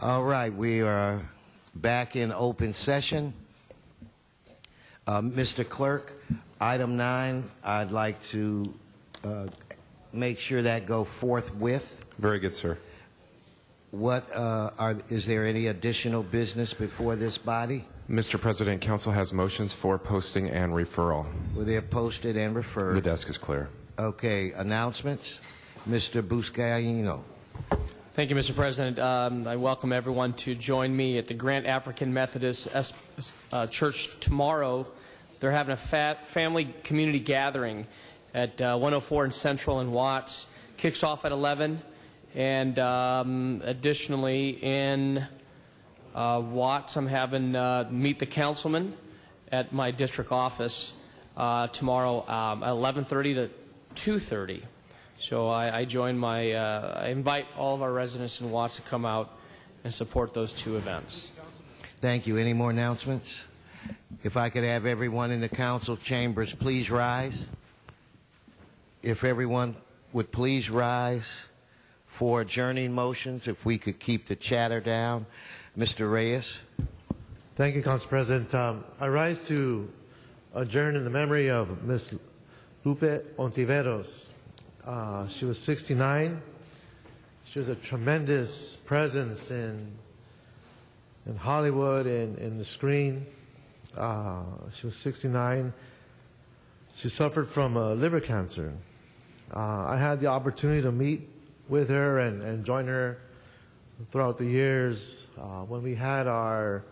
All right, we are back in open session. Mr. Clerk, item 9, I'd like to make sure that go forthwith. Very good, sir. Is there any additional business before this body? Mr. President, council has motions for posting and referral. Well, they're posted and referred. The desk is clear. Okay, announcements. Mr. Buscaino. Thank you, Mr. President. I welcome everyone to join me at the Grant African Methodist Church tomorrow. They're having a family community gathering at 104 in Central and Watts. Kicks off at 11. And additionally, in Watts, I'm having meet the councilman at my district office tomorrow at 11:30 to 2:30. So I invite all of our residents in Watts to come out and support those two events. Thank you. Any more announcements? If I could have everyone in the council chambers please rise. If everyone would please rise for adjourning motions, if we could keep the chatter down. Mr. Reyes. Thank you, Council President. I rise to adjourn in the memory of Ms. Lupe Ontiveros. She was 69. She was a tremendous presence in Hollywood and in the screen. She was 69. She suffered from liver cancer. I had the opportunity to meet with her and join her throughout the years when we had our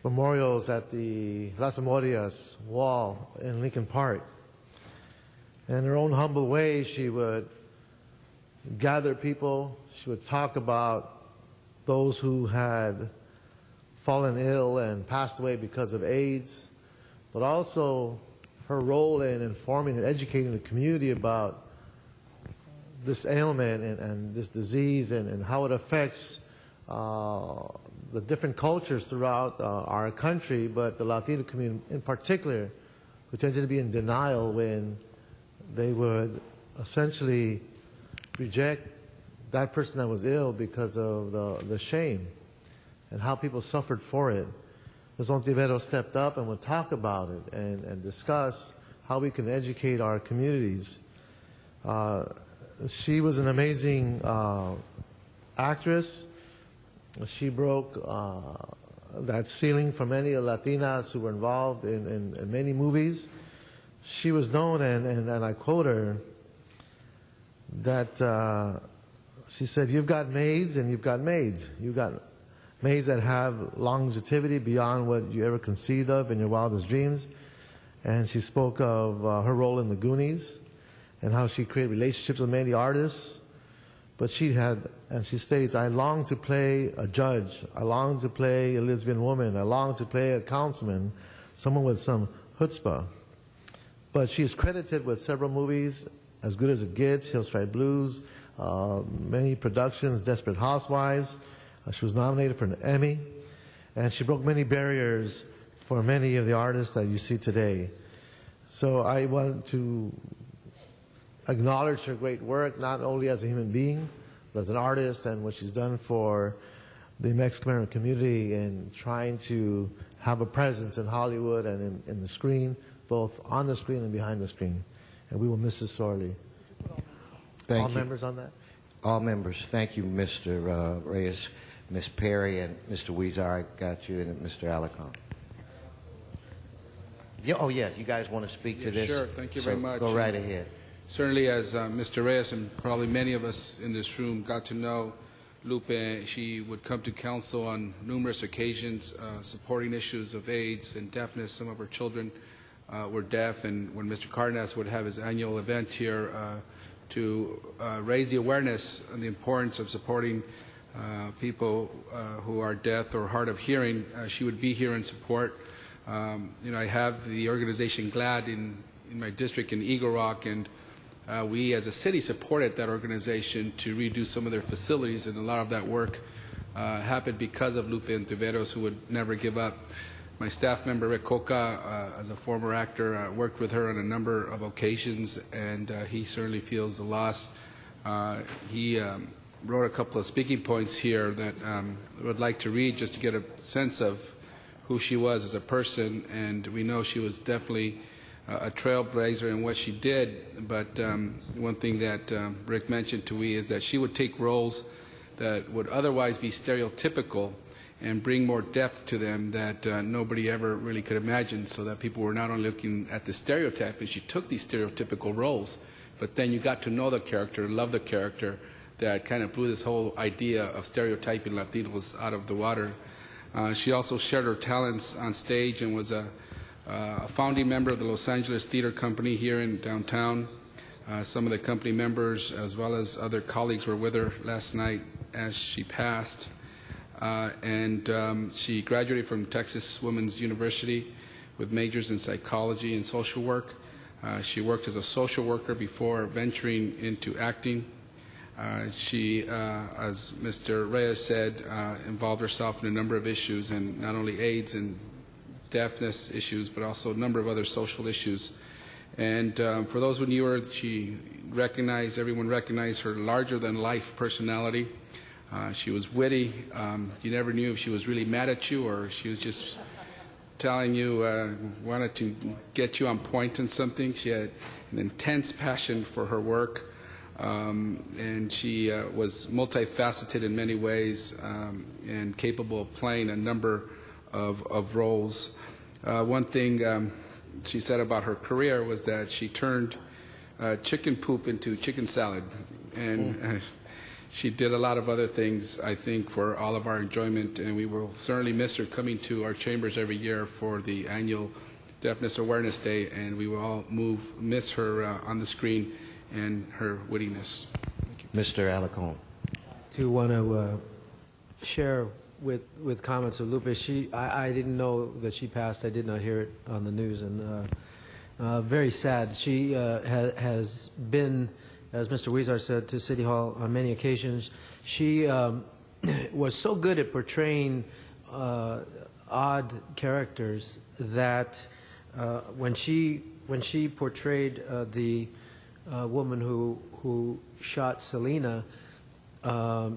memorials at the Las Memorias wall in Lincoln Park. In her own humble way, she would gather people. She would talk about those who had fallen ill and passed away because of AIDS, but also her role in informing and educating the community about this ailment and this disease and how it affects the different cultures throughout our country, but the Latino community in particular, who tended to be in denial when they would essentially reject that person that was ill because of the shame and how people suffered for it. Ms. Ontiveros stepped up and would talk about it and discuss how we can educate our communities. She was an amazing actress. She broke that ceiling for many Latinas who were involved in many movies. She was known, and I quote her, that she said, "You've got maids and you've got maids. You've got maids that have longevity beyond what you ever conceived of in your wildest dreams." And she spoke of her role in the Goonies and how she created relationships with many artists. But she had, and she states, "I long to play a judge. I long to play a lesbian woman. I long to play a councilman, someone with some chutzpah." But she is credited with several movies, As Good as It Gets, Hill Strike Blues, many productions, Desperate Housewives. She was nominated for an Emmy, and she broke many barriers for many of the artists that you see today. So I want to acknowledge her great work, not only as a human being, but as an artist, and what she's done for the Mexican-American community in trying to have a presence in Hollywood and in the screen, both on the screen and behind the screen. And we will miss her sorely. Thank All you. members on that? All members. Thank you, Mr. Reyes, Ms. Perry, and Mr. Weezer. I got you, and Mr. Alarcon. Yeah, oh, yeah. You guys want to speak to this? Sure. Thank you So very much. Go right ahead. Certainly, as Mr. Reyes and probably many of us in this room got to know Lupe, she would come to council on numerous occasions supporting issues of AIDS and deafness. Some of her children were deaf, and when Mr. Cardenas would have his annual event here to raise the awareness and the importance of supporting people who are deaf or hard of hearing, she would be here in support. I have the organization GLAD in my district in Eagle Rock, and we as a city supported that organization to redo some of their facilities, and a lot of that work happened because of Lupe Ontiveros, who would never give up. My staff member, Rick Coca, as a former actor, worked with her on a number of occasions, and he certainly feels the loss. He wrote a couple of speaking points here that I would like to read just to get a sense of who she was as a person, and we know she was definitely a trailblazer in what she did, but one thing that Rick mentioned to me is that she would take roles that would otherwise be stereotypical and bring more depth to them that nobody ever really could imagine, so that people were not only looking at the stereotype, but she took these stereotypical roles, but then you got to know the character, love the character, that kind of blew this whole idea of stereotyping Latinos out of the water. She also shared her talents on stage and was a founding member of the Los Angeles Theater Company here in downtown. Some of the company members, as well as other colleagues, were with her last night as she passed. She graduated from Texas Women's University with majors in psychology and social work. She worked as a social worker before venturing into acting. She, as Mr. Reyes said, involved herself in a number of issues, and not only AIDS and deafness issues, but also a number of other social issues. And for those who knew her, everyone recognized her larger-than-life personality. She was witty. You never knew if she was really mad at you or she was just telling you, wanted to get you on point on something. She had an intense passion for her work. And she was multifaceted in many ways and capable of playing a number of roles. One thing she said about her career was that she turned chicken poop into chicken salad. And she did a lot of other things, I think, for all of our enjoyment, and we will certainly miss her coming to our chambers every year for the annual Deafness Awareness Day, and we will all miss her on the screen and her wittiness. Mr. Alarcon. To want to share with comments of Lupe. I didn't know that she passed. I did not hear it on the news, and very sad. She has been, as Mr. Huizar said, to City Hall on many occasions. She was so good at portraying odd characters that when she portrayed the woman who shot Selena,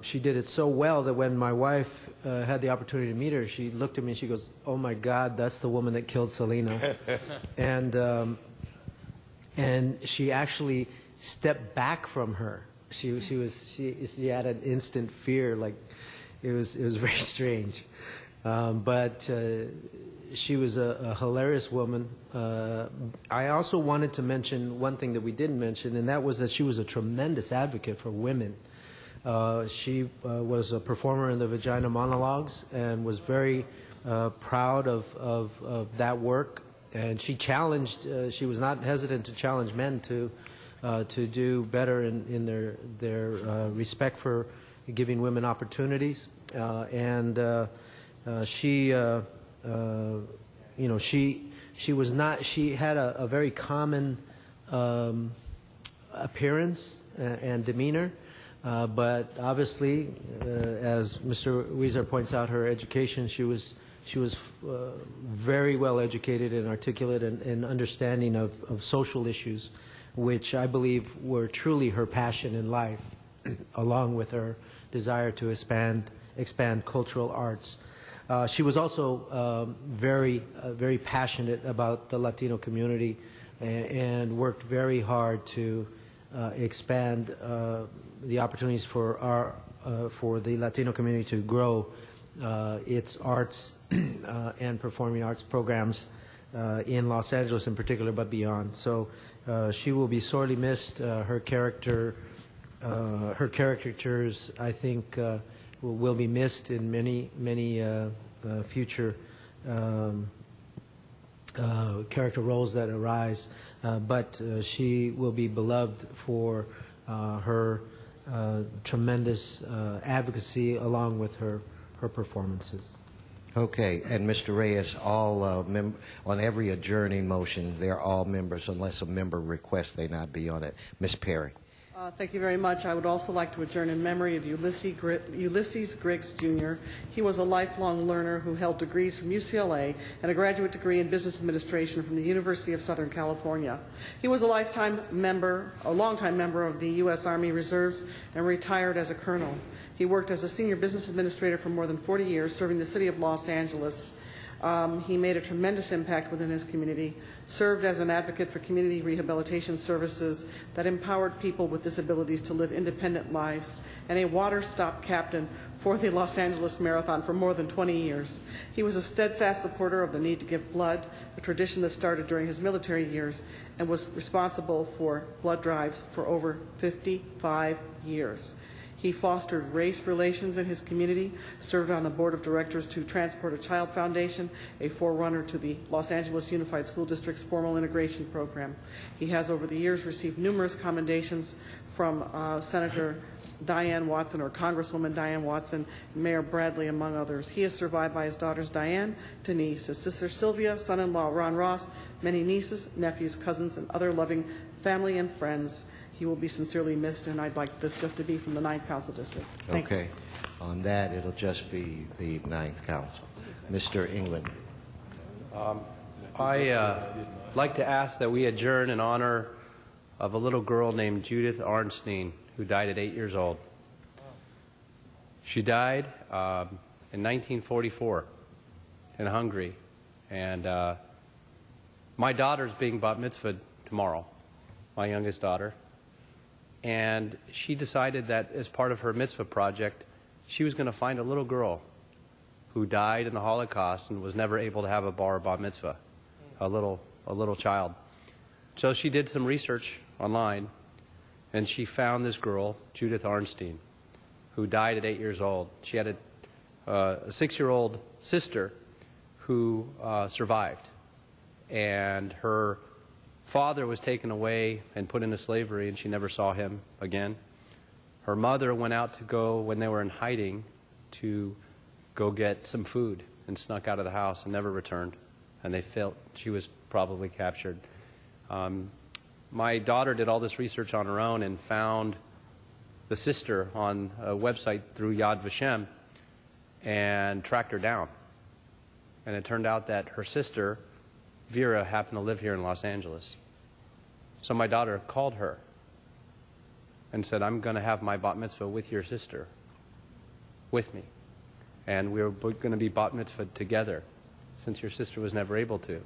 she did it so well that when my wife had the opportunity to meet her, she looked at me and she goes, "Oh my God, that's the woman that killed Selena." and she actually stepped back from her. She had an instant fear, like it was very strange. But she was a hilarious woman. I also wanted to mention one thing that we didn't mention, and that was that she was a tremendous advocate for women. She was a performer in the Vagina Monologues and was very proud of that work. And she challenged, she was not hesitant to challenge men to do better in their respect for giving women opportunities. She was not. She had a very common appearance and demeanor, but obviously, as Mr. Huizar points out, her education. She was very well educated and articulate and understanding of social issues, which I believe were truly her passion in life, along with her desire to expand cultural arts. She was also very passionate about the Latino community and worked very hard to expand the opportunities for the Latino community to grow its arts and performing arts programs in Los Angeles in particular, but beyond. So she will be sorely missed. Her caricatures, I think, will be missed in many future character roles that arise, but she will be beloved for her tremendous advocacy along with her performances. Okay, and Mr. Reyes, all on every adjourning motion, they're all members unless a member requests they not be on it. Ms. Perry. Thank you very much. I would also like to adjourn in memory of Ulysses Griggs, Jr. He was a lifelong learner who held degrees from UCLA and a graduate degree in business administration from the University of Southern California. He was a longtime member of the U.S. Army Reserves and retired as a colonel. He worked as a senior business administrator for more than 40 years, serving the city of Los Angeles. He made a tremendous impact within his community, served as an advocate for community rehabilitation services that empowered people with disabilities to live independent lives, and a water stop captain for the Los Angeles Marathon for more than 20 years. He was a steadfast supporter of the need to give blood, a tradition that started during his military years, and was responsible for blood drives for over 55 years. He fostered race relations in his community, served on the board of directors to Transport a Child Foundation, a forerunner to the Los Angeles Unified School District's formal integration program. He has over the years received numerous commendations from Senator Diane Watson, or Congresswoman Diane Watson, Mayor Bradley, among others. He is survived by his daughters Diane, Denise, his sister Sylvia, son-in-law Ron Ross, many nieces, nephews, cousins, and other loving family and friends. He will be sincerely missed, and I'd like this just to be from the 9th Council District. Thank you. On that, it'll just be the 9th Council. Mr. England. I like to ask that we adjourn in honor of a little girl named Judith Arnstein, who died at 8 years old. She died in 1944 in Hungary, and my daughter's being bat mitzvahed tomorrow, my youngest daughter. And she decided that as part of her mitzvah project, she was going to find a little girl who died in the Holocaust and was never able to have a bar mitzvah, a little child. So she did some research online, and she found this girl, Judith Arnstein, who died at 8 years old. She had a 6-year-old sister who survived, and her father was taken away and put into slavery, and she never saw him again. Her mother went out to go, when they were in hiding, to go get some food and snuck out of the house and never returned, and they felt she was probably captured. My daughter did all this research on her own and found the sister on a website through Yad Vashem and tracked her down. And it turned out that her sister, Vera, happened to live here in Los Angeles. So my daughter called her and said, I'm going to have my bat mitzvah with your sister, with me. And we're going to be bat mitzvahed together, since your sister was never able to.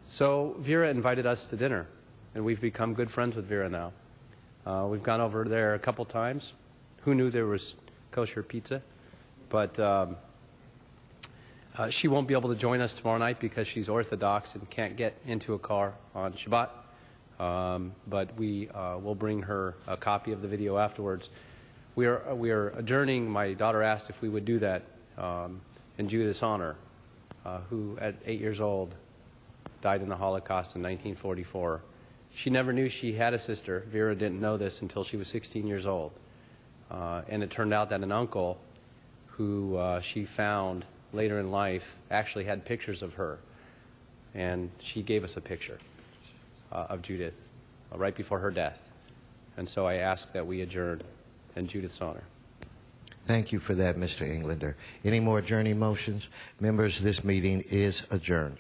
So Vera invited us to dinner, and we've become good friends with Vera now. We've gone over there a couple times. Who knew there was kosher pizza? But she won't be able to join us tomorrow night because she's Orthodox and can't get into a car on Shabbat. But we will bring her a copy of the video afterwards. We are adjourning. My daughter asked if we would do that in Judith's honor, who at 8 years old died in the Holocaust in 1944. She never knew she had a sister. Vera didn't know this until she was 16 years old. And it turned out that an uncle who she found later in life actually had pictures of her. And she gave us a picture of Judith right before her death. And so I ask that we adjourn in Judith's honor. Thank you for that, Mr. Englander. Any more adjourning motions? Members, this meeting is adjourned.